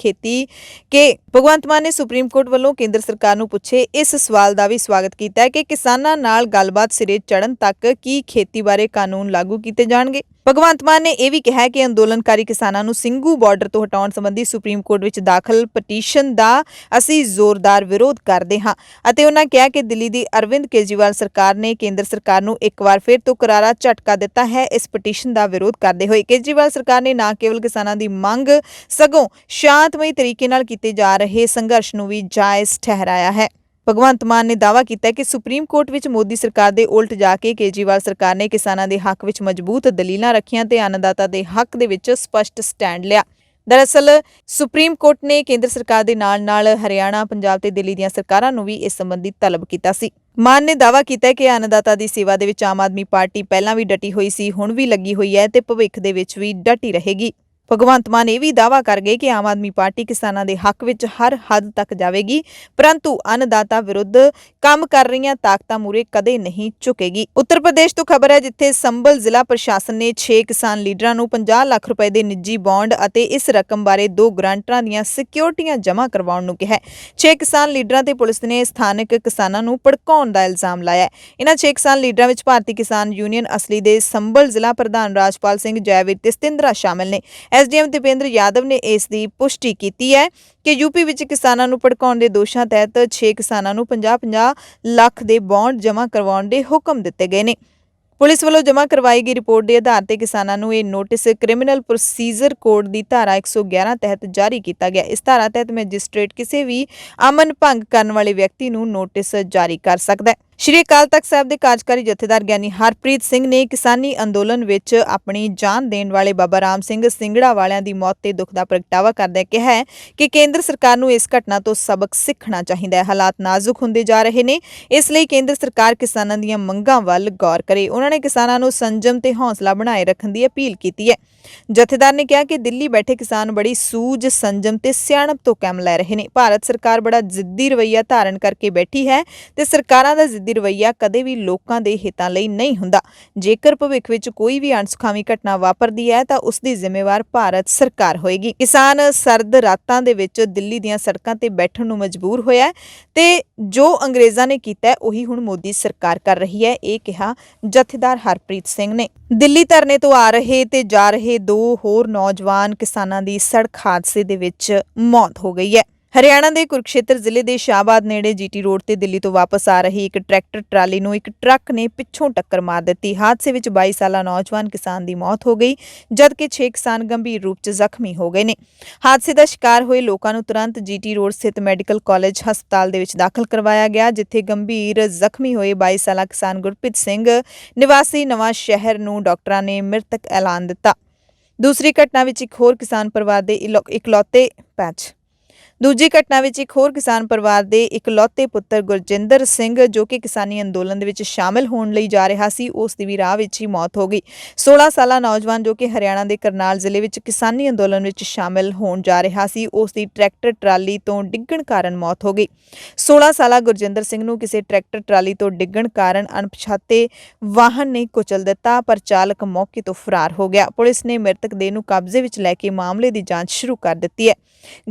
ਭਗਵੰਤ ਮਾਨ ਨੇ ਸੁਪਰੀਮ ਕੋਰਟ ਵੱਲੋਂ ਕੇਂਦਰ ਸਰਕਾਰ ਨੂੰ ਪੁੱਛੇ ਇਸ ਸਵਾਲ ਦਾ ਵੀ ਸਵਾਗਤ ਕੀਤਾ ਹੈ ਕਿ ਕਿਸਾਨਾਂ ਨਾਲ ਗੱਲਬਾਤ ਸਿਰੇ ਚੜ੍ਹਨ ਤੱਕ ਕੀ ਖੇਤੀ ਬਾਰੇ ਕਾਨੂੰਨ ਲਾਗੂ ਕੀਤੇ ਜਾਣਗੇ। ਭਗਵੰਤ ਮਾਨ ਨੇ ਇਹ ਵੀ ਕਿਹਾ ਕਿ ਅੰਦੋਲਨਕਾਰੀ ਕਿਸਾਨਾਂ ਨੂੰ ਸਿੰਘੂ ਬਾਰਡਰ ਤੋਂ ਹਟਾਉਣ ਸੰਬੰਧੀ ਸੁਪਰੀਮ ਕੋਰਟ ਵਿੱਚ ਦਾਖਲ ਪਟੀਸ਼ਨ ਦਾ ਅਸੀਂ ਜ਼ੋਰਦਾਰ ਵਿਰੋਧ ਕਰਦੇ ਹਾਂ ਅਤੇ ਉਹਨਾਂ ਕਿਹਾ ਕਿ ਦਿੱਲੀ ਦੀ ਅਰਵਿੰਦ ਕੇਜਰੀਵਾਲ ਸਰਕਾਰ ਨੇ ਕੇਂਦਰ ਸਰਕਾਰ ਨੂੰ ਇੱਕ ਵਾਰ ਫਿਰ ਤੋਂ ਕਰਾਰਾ ਝਟਕਾ ਦਿੱਤਾ ਹੈ। ਇਸ ਪਟੀਸ਼ਨ ਦਾ ਵਿਰੋਧ ਕਰਦੇ ਹੋਏ ਕੇਜਰੀਵਾਲ ਸਰਕਾਰ ਨੇ ਨਾ ਕੇਵਲ ਕਿਸਾਨਾਂ ਦੀ ਮੰਗ ਸਗੋਂ ਸ਼ਾਂਤਮਈ ਤਰੀਕੇ ਨਾਲ ਕੀਤੇ ਜਾ ਰਹੇ ਸੰਘਰਸ਼ ਨੂੰ ਵੀ ਜਾਇਜ਼ ਠਹਿਰਾਇਆ ਹੈ। ਭਗਵੰਤ ਮਾਨ ਨੇ ਦਾਅਵਾ ਕੀਤਾ ਕਿ ਸੁਪਰੀਮ ਕੋਰਟ ਵਿੱਚ ਮੋਦੀ ਸਰਕਾਰ ਦੇ ਉਲਟ ਜਾ ਕੇ ਕੇਜਰੀਵਾਲ ਸਰਕਾਰ ਨੇ ਕਿਸਾਨਾਂ ਦੇ ਹੱਕ ਵਿੱਚ ਮਜ਼ਬੂਤ ਦਲੀਲਾਂ ਰੱਖੀਆਂ ਤੇ ਅੰਨਦਾਤਾ ਦੇ ਹੱਕ ਦੇ ਵਿੱਚ ਸਪਸ਼ਟ ਸਟੈਂਡ ਲਿਆ। ਦਰਅਸਲ ਸੁਪਰੀਮ ਕੋਰਟ ਨੇ ਕੇਂਦਰ ਸਰਕਾਰ ਦੇ ਨਾਲ-ਨਾਲ ਹਰਿਆਣਾ, ਪੰਜਾਬ ਤੇ ਦਿੱਲੀ ਦੀਆਂ ਸਰਕਾਰਾਂ ਨੂੰ ਵੀ ਇਸ ਸੰਬੰਧੀ ਤਲਬ ਕੀਤਾ ਸੀ। ਮਾਨ ਨੇ ਦਾਅਵਾ ਕੀਤਾ ਕਿ ਅੰਨਦਾਤਾ ਦੀ ਸੇਵਾ ਦੇ ਵਿੱਚ ਆਮ ਆਦਮੀ ਪਾਰਟੀ ਪਹਿਲਾਂ ਵੀ ਡਟੀ ਹੋਈ ਸੀ, ਹੁਣ ਵੀ ਲੱਗੀ ਹੋਈ ਹੈ ਤੇ ਭਵਿੱਖ ਦੇ ਵਿੱਚ ਵੀ ਡਟੀ ਰਹੇਗੀ। ਭਗਵੰਤ ਮਾਨ ਇਹ ਵੀ ਦਾਅਵਾ ਕਰ ਗਏ ਕਿ ਆਮ ਆਦਮੀ ਪਾਰਟੀ ਕਿਸਾਨਾਂ ਦੇ ਹੱਕ ਵਿੱਚ ਹਰ ਹੱਦ ਤੱਕ ਜਾਵੇਗੀ, ਪਰੰਤੂ ਅੰਨਦਾਤਾ ਵਿਰੁੱਧ ਕੰਮ ਕਰ ਰਹੀਆਂ ਤਾਕਤਾਂ ਮੂਹਰੇ ਕਦੇ ਨਹੀਂ ਝੁਕੇਗੀ। ਉੱਤਰ ਪ੍ਰਦੇਸ਼ ਤੋਂ ਖਬਰ ਹੈ, ਜਿੱਥੇ ਸੰਭਲ ਜ਼ਿਲ੍ਹਾ ਪ੍ਰਸ਼ਾਸਨ ਨੇ 6 ਕਿਸਾਨ ਲੀਡਰਾਂ ਨੂੰ 50 ਲੱਖ ਰੁਪਏ ਦੇ ਨਿੱਜੀ ਬੌਂਡ ਅਤੇ ਇਸ ਰਕਮ ਬਾਰੇ 2 ਗਰੰਟਰਾਂ ਦੀਆਂ ਸਿਕਿਉਰਟੀਆਂ ਜਮ੍ਹਾਂ ਕਰਵਾਉਣ ਨੂੰ ਕਿਹਾ। 6 ਕਿਸਾਨ ਲੀਡਰਾਂ ਤੇ ਪੁਲਿਸ ਨੇ ਸਥਾਨਕ ਕਿਸਾਨਾਂ ਨੂੰ ਭੜਕਾਉਣ ਦਾ ਇਲਜ਼ਾਮ ਲਾਇਆ। ਇਹਨਾਂ 6 ਕਿਸਾਨ ਲੀਡਰਾਂ ਵਿੱਚ ਭਾਰਤੀ ਕਿਸਾਨ ਯੂਨੀਅਨ ਅਸਲੀ ਦੇ ਸੰਭਲ ਜ਼ਿਲ੍ਹਾ ਪ੍ਰਧਾਨ ਰਾਜਪਾਲ ਸਿੰਘ, ਜੈਵੀਰ ਤੇ ਸਤਿੰਦਰਾ ਸ਼ਾਮਲ ਨੇ। ਐਸਡੀਐਮ ਦੀਪੇਂਦਰ ਯਾਦਵ ਨੇ ਇਸ ਦੀ ਪੁਸ਼ਟੀ ਕੀਤੀ ਹੈ ਕਿ ਯੂਪੀ ਵਿੱਚ ਕਿਸਾਨਾਂ ਨੂੰ ਭੜਕਾਉਣ ਦੇ ਦੋਸ਼ਾਂ ਤਹਿਤ 6 ਕਿਸਾਨਾਂ ਨੂੰ 50-50 ਲੱਖ ਦੇ ਬੌਂਡ ਜਮ੍ਹਾਂ ਕਰਵਾਉਣ ਦੇ ਹੁਕਮ ਦਿੱਤੇ ਗਏ ਨੇ। ਪੁਲਿਸ ਵੱਲੋਂ ਜਮ੍ਹਾਂ ਕਰਵਾਈ ਗਈ ਰਿਪੋਰਟ ਦੇ ਆਧਾਰ ਤੇ ਕਿਸਾਨਾਂ ਨੂੰ ਇਹ ਨੋਟਿਸ ਕ੍ਰਿਮੀਨਲ ਪ੍ਰੋਸੀਜਰ ਕੋਡ ਦੀ ਧਾਰਾ 111 ਤਹਿਤ ਜਾਰੀ ਕੀਤਾ ਗਿਆ। ਇਸ ਧਾਰਾ ਤਹਿਤ ਮੈਜਿਸਟ੍ਰੇਟ ਕਿਸੇ ਵੀ ਅਮਨ ਭੰਗ ਕਰਨ ਵਾਲੇ ਵਿਅਕਤੀ ਨੂੰ ਨੋਟਿਸ ਜਾਰੀ ਕਰ ਸਕਦਾ ਹੈ। ਸ਼੍ਰੀ ਅਕਾਲ ਤਖਤ ਸਾਹਿਬ ਦੇ ਕਾਰਜਕਾਰੀ ਜਥੇਦਾਰ ਗਿਆਨੀ ਹਰਪ੍ਰੀਤ ਸਿੰਘ ਨੇ ਕਿਸਾਨੀ ਅੰਦੋਲਨ ਵਿੱਚ ਆਪਣੀ ਜਾਨ ਦੇਣ ਵਾਲੇ ਬਾਬਾ ਰਾਮ ਸਿੰਘ ਸਿੰਘੜਾ ਵਾਲਿਆਂ ਦੀ ਮੌਤ ਤੇ ਦੁੱਖ ਦਾ ਪ੍ਰਗਟਾਵਾ ਕਰਦਿਆਂ ਕਿਹਾ ਹੈ ਕਿ ਕੇਂਦਰ ਸਰਕਾਰ ਨੂੰ ਇਸ ਘਟਨਾ ਤੋਂ ਸਬਕ ਸਿੱਖਣਾ ਚਾਹੀਦਾ ਹੈ। ਹਾਲਾਤ ਨਾਜ਼ੁਕ ਹੁੰਦੇ ਜਾ ਰਹੇ ਨੇ, ਇਸ ਲਈ ਕੇਂਦਰ ਸਰਕਾਰ ਕਿਸਾਨਾਂ ਦੀਆਂ ਮੰਗਾਂ ਵੱਲ ਗੌਰ ਕਰੇ। ਉਹਨਾਂ ਨੇ ਕਿਸਾਨਾਂ ਨੂੰ ਸੰਜਮ ਤੇ ਹੌਸਲਾ ਬਣਾਏ ਰੱਖਣ ਦੀ ਅਪੀਲ ਕੀਤੀ ਹੈ। ਜਥੇਦਾਰ ਨੇ ਕਿਹਾ ਕਿ ਦਿੱਲੀ ਬੈਠੇ ਕਿਸਾਨ ਬੜੀ ਸੂਝ, ਸੰਜਮ ਤੇ ਸਿਆਣਪ ਤੋਂ ਕੰਮ ਲੈ ਰਹੇ ਨੇ। ਭਾਰਤ ਸਰਕਾਰ ਬੜਾ ਜ਼ਿੱਦੀ ਰਵੱਈਆ ਧਾਰਨ ਕਰਕੇ ਬੈਠੀ ਹੈ ਤੇ ਸਰਕਾਰਾਂ ਦਾ ਜ਼ਿੱਦੀ ਰਵੱਈਆ ਕਦੇ ਵੀ ਲੋਕਾਂ ਦੇ ਹਿੱਤਾਂ ਲਈ ਨਹੀਂ ਹੁੰਦਾ। ਜੇਕਰ ਭਵਿੱਖ ਵਿੱਚ ਕੋਈ ਵੀ ਅਣਸੁਖਾਵੀ ਘਟਨਾ ਵਾਪਰਦੀ ਹੈ ਤਾਂ ਉਸ ਦੀ ਜ਼ਿੰਮੇਵਾਰ ਭਾਰਤ ਸਰਕਾਰ ਹੋਏਗੀ। ਕਿਸਾਨ ਸਰਦ ਰਾਤਾਂ ਦੇ ਵਿੱਚ ਦਿੱਲੀ ਦੀਆਂ ਸੜਕਾਂ ਤੇ ਬੈਠਣ ਨੂੰ ਮਜਬੂਰ ਹੋਇਆ ਤੇ ਜੋ ਅੰਗਰੇਜ਼ਾਂ ਨੇ ਕੀਤਾ ਉਹੀ ਹੁਣ ਮੋਦੀ ਸਰਕਾਰ ਕਰ ਰਹੀ ਹੈ, ਇਹ ਕਿਹਾ ਜਥੇਦਾਰ ਹਰਪ੍ਰੀਤ ਸਿੰਘ ਨੇ। ਦਿੱਲੀ ਧਰਨੇ ਤੋਂ ਆ ਰਹੇ ਤੇ ਜਾ ਰਹੇ 2 ਹੋਰ ਨੌਜਵਾਨ ਕਿਸਾਨਾਂ ਦੀ ਸੜਕ ਹਾਦਸੇ ਦੇ ਵਿੱਚ ਮੌਤ ਹੋ ਗਈ ਹੈ। ਹਰਿਆਣਾ ਦੇ ਕੁਰੂਕਸ਼ੇਤਰ ਜ਼ਿਲ੍ਹੇ ਦੇ ਸ਼ਾਹਬਾਦ ਨੇੜੇ ਜੀਟੀ ਰੋਡ ਤੇ ਦਿੱਲੀ ਤੋਂ ਵਾਪਸ ਆ ਰਹੀ ਇੱਕ ਟਰੈਕਟਰ ਟਰਾਲੀ ਨੂੰ ਇੱਕ ਟਰੱਕ ਨੇ ਪਿੱਛੋਂ ਟੱਕਰ ਮਾਰ ਦਿੱਤੀ। ਹਾਦਸੇ ਵਿੱਚ 22 ਸਾਲਾ ਨੌਜਵਾਨ ਕਿਸਾਨ ਦੀ ਮੌਤ ਹੋ ਗਈ, ਜਦਕਿ 6 ਕਿਸਾਨ ਗੰਭੀਰ ਰੂਪ 'ਚ ਜ਼ਖਮੀ ਹੋ ਗਏ ਨੇ। ਹਾਦਸੇ ਦਾ ਸ਼ਿਕਾਰ ਹੋਏ ਲੋਕਾਂ ਨੂੰ ਤੁਰੰਤ ਜੀਟੀ ਰੋਡ ਸਥਿਤ ਮੈਡੀਕਲ ਕਾਲਜ ਹਸਪਤਾਲ ਦੇ ਵਿੱਚ ਦਾਖਲ ਕਰਵਾਇਆ ਗਿਆ, ਜਿੱਥੇ ਗੰਭੀਰ ਜ਼ਖਮੀ ਹੋਏ 22 ਸਾਲਾ ਕਿਸਾਨ ਗੁਰਪ੍ਰੀਤ ਸਿੰਘ ਨਿਵਾਸੀ ਨਵਾਂ ਸ਼ਹਿਰ ਨੂੰ ਡਾਕਟਰਾਂ ਨੇ ਮ੍ਰਿਤਕ ਐਲਾਨ ਦਿੱਤਾ। ਦੂਜੀ ਘਟਨਾ ਵਿੱਚ ਇੱਕ ਹੋਰ ਕਿਸਾਨ ਪਰਿਵਾਰ ਦੇ ਇਕਲੌਤੇ ਪੁੱਤਰ ਗੁਰਜਿੰਦਰ ਸਿੰਘ, ਜੋ ਕਿ ਕਿਸਾਨੀ ਅੰਦੋਲਨ ਦੇ ਵਿੱਚ ਸ਼ਾਮਲ ਹੋਣ ਲਈ ਜਾ ਰਿਹਾ ਸੀ, ਉਸ ਦੀ ਵੀ ਰਾਹ ਵਿੱਚ ਹੀ ਮੌਤ ਹੋ ਗਈ। 16 ਸਾਲਾ ਨੌਜਵਾਨ ਜੋ ਕਿ ਹਰਿਆਣਾ ਦੇ ਕਰਨਾਲ ਜ਼ਿਲ੍ਹੇ ਵਿੱਚ ਕਿਸਾਨੀ ਅੰਦੋਲਨ ਵਿੱਚ ਸ਼ਾਮਲ ਹੋਣ ਜਾ ਰਿਹਾ ਸੀ, ਉਸ ਦੀ ਟਰੈਕਟਰ ਟਰਾਲੀ ਤੋਂ ਡਿੱਗਣ ਕਾਰਨ ਮੌਤ ਹੋ ਗਈ। 16 ਸਾਲਾ ਗੁਰਜਿੰਦਰ ਸਿੰਘ ਨੂੰ ਕਿਸੇ ਟਰੈਕਟਰ ਟਰਾਲੀ ਤੋਂ ਡਿੱਗਣ ਕਾਰਨ ਅਣਪਛਾਤੇ ਵਾਹਨ ਨੇ ਕੁਚਲ ਦਿੱਤਾ, ਪਰ ਚਾਲਕ ਮੌਕੇ ਤੋਂ ਫਰਾਰ ਹੋ ਗਿਆ। ਪੁਲਿਸ ਨੇ ਮ੍ਰਿਤਕ ਦੇਹ ਨੂੰ ਕਬਜ਼ੇ ਵਿੱਚ ਲੈ ਕੇ ਮਾਮਲੇ ਦੀ ਜਾਂਚ ਸ਼ੁਰੂ ਕਰ ਦਿੱਤੀ ਹੈ।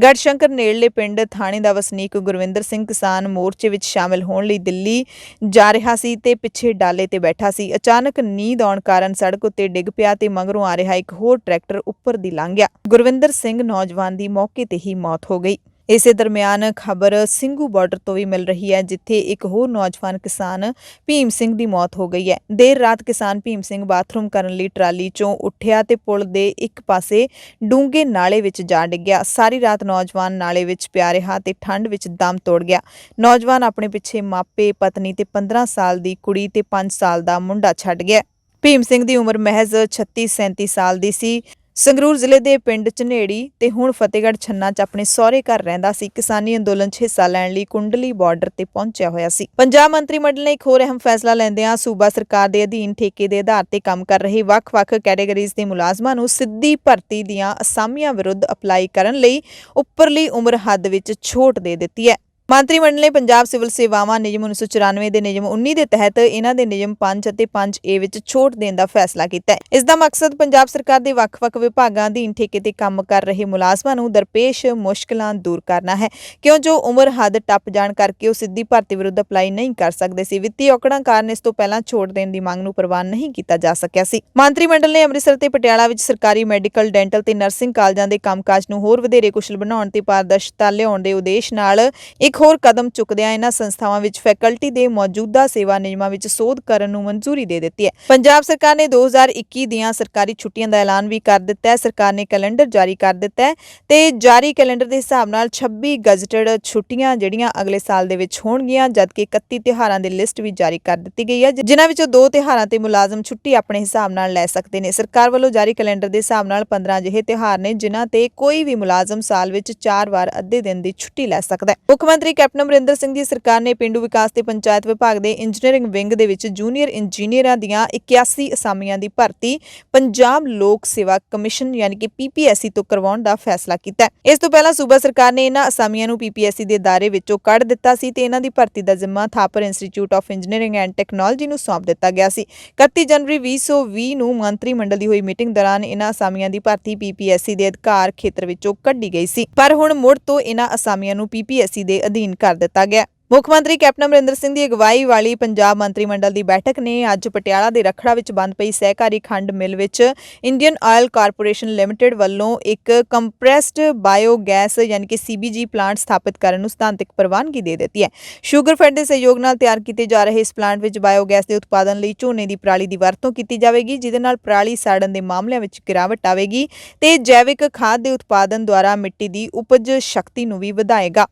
ਗੜਸ਼ੰਕਰ ਨੇੜਲੇ ਪਿੰਡ ਥਾਣੇ ਦਾ ਵਸਨੀਕ ਗੁਰਵਿੰਦਰ ਸਿੰਘ ਕਿਸਾਨ ਮੋਰਚੇ ਵਿੱਚ ਸ਼ਾਮਲ ਹੋਣ ਲਈ ਦਿੱਲੀ ਜਾ ਰਿਹਾ ਸੀ ਤੇ ਪਿੱਛੇ ਡਾਲੇ ਤੇ ਬੈਠਾ ਸੀ। ਅਚਾਨਕ ਨੀਂਦ ਆਉਣ ਕਾਰਨ ਸੜਕ ਉੱਤੇ ਡਿੱਗ ਪਿਆ ਤੇ ਮਗਰੋਂ ਆ ਰਿਹਾ ਇੱਕ ਹੋਰ ਟਰੈਕਟਰ ਉੱਪਰ ਦੀ ਲੰਘ ਗਿਆ। ਗੁਰਵਿੰਦਰ ਸਿੰਘ ਨੌਜਵਾਨ ਦੀ ਮੌਕੇ ਤੇ ਹੀ ਮੌਤ ਹੋ ਗਈ। ਇਸੇ ਦਰਮਿਆਨ ਖਬਰ ਸਿੰਘੂ ਬਾਰਡਰ ਤੋਂ ਵੀ ਮਿਲ ਰਹੀ ਹੈ, ਜਿੱਥੇ ਇੱਕ ਹੋਰ ਨੌਜਵਾਨ ਕਿਸਾਨ ਭੀਮ ਸਿੰਘ ਦੀ ਮੌਤ ਹੋ ਗਈ ਹੈ। ਦੇਰ ਰਾਤ ਕਿਸਾਨ ਭੀਮ ਸਿੰਘ ਬਾਥਰੂਮ ਕਰਨ ਲਈ ਟਰਾਲੀ ਚੋਂ ਉੱਠਿਆ ਤੇ ਪੁਲ ਦੇ ਇੱਕ ਪਾਸੇ ਡੂੰਘੇ ਨਾਲੇ ਵਿੱਚ ਜਾ ਡਿੱਗਿਆ। ਸਾਰੀ ਰਾਤ ਨੌਜਵਾਨ ਨਾਲੇ ਵਿੱਚ ਪਿਆ ਰਿਹਾ ਤੇ ਠੰਡ ਵਿੱਚ ਦਮ ਤੋੜ ਗਿਆ। ਨੌਜਵਾਨ ਆਪਣੇ ਪਿੱਛੇ ਮਾਪੇ, ਪਤਨੀ ਤੇ 15 ਸਾਲ ਦੀ ਕੁੜੀ ਤੇ 5 ਸਾਲ ਦਾ ਮੁੰਡਾ ਛੱਡ ਗਿਆ। ਭੀਮ ਸਿੰਘ ਦੀ ਉਮਰ ਮਹਿਜ਼ 36-37 ਸਾਲ ਦੀ ਸੀ। ਸੰਗਰੂਰ ਜ਼ਿਲ੍ਹੇ ਦੇ ਪਿੰਡ ਝਨੇੜੀ ਤੇ ਹੁਣ ਫਤਿਹਗੜ੍ਹ ਛੰਨਾ 'ਚ ਆਪਣੇ ਸਹੁਰੇ ਘਰ ਰਹਿੰਦਾ ਸੀ। ਕਿਸਾਨੀ ਅੰਦੋਲਨ 'ਚ ਹਿੱਸਾ ਲੈਣ ਲਈ ਕੁੰਡਲੀ ਬਾਰਡਰ ਤੇ ਪਹੁੰਚਿਆ ਹੋਇਆ ਸੀ। ਪੰਜਾਬ ਮੰਤਰੀ ਮੰਡਲ ਨੇ ਇੱਕ ਹੋਰ ਅਹਿਮ ਫੈਸਲਾ ਲੈਂਦਿਆਂ ਸੂਬਾ ਸਰਕਾਰ ਦੇ ਅਧੀਨ ਠੇਕੇ ਦੇ ਆਧਾਰ ਤੇ ਕੰਮ ਕਰ ਰਹੇ ਵੱਖ-ਵੱਖ ਕੈਟੇਗਰੀਜ਼ ਦੇ ਮੁਲਾਜ਼ਮਾਂ ਨੂੰ ਸਿੱਧੀ ਭਰਤੀ ਦੀਆਂ ਅਸਾਮੀਆਂ ਵਿਰੁੱਧ ਅਪਲਾਈ ਕਰਨ ਲਈ ਉੱਪਰਲੀ ਉਮਰ ਹੱਦ ਵਿੱਚ ਛੋਟ ਦੇ ਦਿੱਤੀ ਹੈ। ਮੰਤਰੀ ਮੰਡਲ ਨੇ ਪੰਜਾਬ ਸਿਵਲ ਸੇਵਾਵਾਂ ਨਿਯਮ 1994 ਦੇ ਨਿਯਮ 19 ਦੇ ਤਹਿਤ ਇਹਨਾਂ ਦੇ ਨਿਯਮ 5 ਅਤੇ 5A ਵਿੱਚ ਛੋਟ ਦੇਣ ਦਾ ਫੈਸਲਾ ਕੀਤਾ ਹੈ। ਇਸ ਦਾ ਮਕਸਦ ਪੰਜਾਬ ਸਰਕਾਰ ਦੇ ਵੱਖ-ਵੱਖ ਵਿਭਾਗਾਂ ਅਧੀਨ ਠੇਕੇ ਤੇ ਕੰਮ ਕਰ ਰਹੇ ਮੁਲਾਜ਼ਮਾਂ ਨੂੰ ਦਰਪੇਸ਼ ਮੁਸ਼ਕਲਾਂ ਦੂਰ ਕਰਨਾ ਹੈ, ਕਿਉਂ ਜੋ ਉਮਰ ਹੱਦ ਟੱਪ ਜਾਣ ਕਰਕੇ ਉਹ ਸਿੱਧੀ ਭਰਤੀ ਵਿਰੁੱਧ ਅਪਲਾਈ ਨਹੀਂ ਕਰ ਸਕਦੇ ਸੀ। ਵਿੱਤੀ ਔਕੜਾਂ ਕਾਰਨ ਇਸ ਤੋਂ ਪਹਿਲਾਂ ਛੋਟ ਦੇਣ ਦੀ ਮੰਗ ਨੂੰ ਪ੍ਰਵਾਨ ਨਹੀਂ ਕੀਤਾ ਜਾ ਸਕਿਆ ਸੀ। ਮੰਤਰੀ ਮੰਡਲ ਨੇ ਅੰਮ੍ਰਿਤਸਰ ਤੇ ਪਟਿਆਲਾ ਵਿੱਚ ਸਰਕਾਰੀ ਮੈਡੀਕਲ, ਡੈਂਟਲ ਤੇ ਨਰਸਿੰਗ ਕਾਲਜਾਂ ਦੇ ਕੰਮਕਾਜ ਨੂੰ ਹੋਰ ਵਧੇਰੇ ਕੁਸ਼ਲ ਬਣਾਉਣ ਤੇ ਪਾਰਦਰਸ਼ਤਾ ਲਿਆਉਣ ਦੇ ਉਦੇਸ਼ ਨਾਲ ਇੱਕ ਹੋਰ ਕਦਮ ਚੁੱਕਦਿਆਂ ਇਹਨਾਂ ਸੰਸਥਾਵਾਂ ਵਿੱਚ ਫੈਕਲਟੀ ਦੇ ਮੌਜੂਦਾ ਸੇਵਾ ਨਿਯਮਾਂ ਵਿੱਚ ਸੋਧ ਕਰਨ ਨੂੰ ਮਨਜ਼ੂਰੀ ਦੇ ਦਿੱਤੀ ਹੈ। ਪੰਜਾਬ ਸਰਕਾਰ ਨੇ 2021 ਦੀਆਂ ਸਰਕਾਰੀ ਛੁੱਟੀਆਂ ਦਾ ਐਲਾਨ ਵੀ ਕਰ ਦਿੱਤਾ ਹੈ। ਸਰਕਾਰ ਨੇ ਕੈਲੰਡਰ ਜਾਰੀ ਕਰ ਦਿੱਤਾ ਹੈ ਤੇ ਜਾਰੀ ਕੈਲੰਡਰ ਦੇ ਹਿਸਾਬ ਨਾਲ 26 ਗਜ਼ਟਡ ਛੁੱਟੀਆਂ ਜਿਹੜੀਆਂ ਅਗਲੇ ਸਾਲ ਦੇ ਵਿੱਚ ਹੋਣਗੀਆਂ, ਜਦਕਿ 31 ਤਿਉਹਾਰਾਂ ਦੀ ਲਿਸਟ ਵੀ ਜਾਰੀ ਕਰ ਦਿੱਤੀ ਗਈ ਹੈ, ਜਿਨ੍ਹਾਂ ਵਿੱਚੋਂ 2 ਤਿਉਹਾਰਾਂ ਤੇ ਮੁਲਾਜ਼ਮ ਛੁੱਟੀ ਆਪਣੇ ਹਿਸਾਬ ਨਾਲ ਲੈ ਸਕਦੇ ਨੇ। ਸਰਕਾਰ ਵੱਲੋਂ ਜਾਰੀ ਕੈਲੰਡਰ ਦੇ ਹਿਸਾਬ ਨਾਲ 15 ਅਜਿਹੇ ਤਿਉਹਾਰ ਨੇ ਜਿਨ੍ਹਾਂ ਤੇ ਕੋਈ ਵੀ ਮੁਲਾਜ਼ਮ ਸਾਲ ਵਿੱਚ 4 ਵਾਰ ਅੱਧੇ ਦਿਨ ਦੀ ਛੁੱਟੀ ਲੈ ਸਕਦਾ ਹੈ। ਮੁੱਖ ਮੰਤਰੀ ਕੈਪਟਨ ਅਮਰਿੰਦਰ ਸਿੰਘ ਦੀ ਸਰਕਾਰ ਨੇ ਪਿੰਡੂ ਵਿਕਾਸ ਤੇ ਪੰਚਾਇਤ ਵਿਭਾਗ ਦੇ ਇੰਜੀਨੀਅਰਿੰਗ ਵਿੰਗ ਦੇ ਵਿੱਚ ਜੂਨੀਅਰ ਇੰਜੀਨੀਅਰਾਂ ਦੀਆਂ 81 ਅਸਾਮੀਆਂ ਦੀ ਭਰਤੀ ਪੰਜਾਬ ਲੋਕ ਸੇਵਾ ਕਮਿਸ਼ਨ ਯਾਨੀ ਕਿ PPSC ਤੋਂ ਕਰਵਾਉਣ ਦਾ ਫੈਸਲਾ ਕੀਤਾ ਹੈ। ਇਸ ਤੋਂ ਪਹਿਲਾਂ ਸੂਬਾ ਸਰਕਾਰ ਨੇ ਇਹਨਾਂ ਅਸਾਮੀਆਂ ਨੂੰ PPSC ਦੇ ਦਾਇਰੇ ਵਿੱਚੋਂ ਕੱਢ ਦਿੱਤਾ ਸੀ ਤੇ ਇਹਨਾਂ ਦੀ ਭਰਤੀ ਦਾ ਜ਼ਿੰਮਾ Thapar institute of engineering and technology ਨੂੰ ਸੌਂਪ ਦਿੱਤਾ ਗਿਆ ਸੀ। 31 ਜਨਵਰੀ 2020 ਨੂੰ ਮੰਤਰੀ ਮੰਡਲ ਦੀ ਹੋਈ ਮੀਟਿੰਗ ਦੌਰਾਨ ਇਹਨਾਂ ਅਸਾਮੀਆਂ ਦੀ ਭਰਤੀ PPSC ਦੇ ਅਧਿਕਾਰ ਖੇਤਰ ਵਿੱਚੋਂ ਕੱਢੀ ਗਈ ਸੀ, ਪਰ ਹੁਣ ਮੁੜ ਤੋਂ ਇਹਨਾਂ ਅਸਾਮੀਆਂ ਨੂੰ PPSC ਦੇ ਅਧੀਨ ਕਰ ਦਿੱਤਾ ਗਿਆ। ਮੁੱਖ ਮੰਤਰੀ ਕੈਪਟਨ ਅਮਰਿੰਦਰ ਸਿੰਘ ਦੀ ਅਗਵਾਈ ਵਾਲੀ ਪੰਜਾਬ ਮੰਤਰੀ ਮੰਡਲ ਦੀ ਬੈਠਕ ਨੇ ਅੱਜ ਪਟਿਆਲਾ ਦੇ ਰਖੜਾ ਵਿੱਚ ਬੰਦ ਪਈ ਸਹਿਕਾਰੀ ਖੰਡ ਮਿਲ ਵਿੱਚ ਇੰਡੀਅਨ ਆਇਲ ਕਾਰਪੋਰੇਸ਼ਨ ਲਿਮਟਿਡ ਵੱਲੋਂ ਇੱਕ ਕੰਪਰੈਸਡ ਬਾਇਓਗੈਸ ਯਾਨੀ ਕਿ CBG ਪਲਾਂਟ ਸਥਾਪਿਤ ਕਰਨ ਨੂੰ ਸਿਧਾਂਤਕ ਪ੍ਰਵਾਨਗੀ ਦੇ ਦਿੱਤੀ ਹੈ। ਸ਼ੂਗਰਫੈਡ ਦੇ ਸਹਿਯੋਗ ਨਾਲ ਤਿਆਰ ਕੀਤੇ ਜਾ ਰਹੇ ਇਸ ਪਲਾਂਟ ਵਿੱਚ ਬਾਇਓਗੈਸ ਦੇ ਉਤਪਾਦਨ ਲਈ ਝੋਨੇ ਦੀ ਪਰਾਲੀ ਦੀ ਵਰਤੋਂ ਕੀਤੀ ਜਾਵੇਗੀ, ਜਿਹਦੇ ਨਾਲ ਪਰਾਲੀ ਸਾੜਨ ਦੇ ਮਾਮਲਿਆਂ ਵਿੱਚ ਗਿਰਾਵਟ ਆਵੇਗੀ ਤੇ ਜੈਵਿਕ ਖਾਦ ਦੇ ਉਤਪਾਦਨ ਦੁਆਰਾ ਮਿੱਟੀ ਦੀ ਉਪਜ ਸ਼ਕਤੀ ਨੂੰ ਵੀ ਵਧਾਏਗਾ।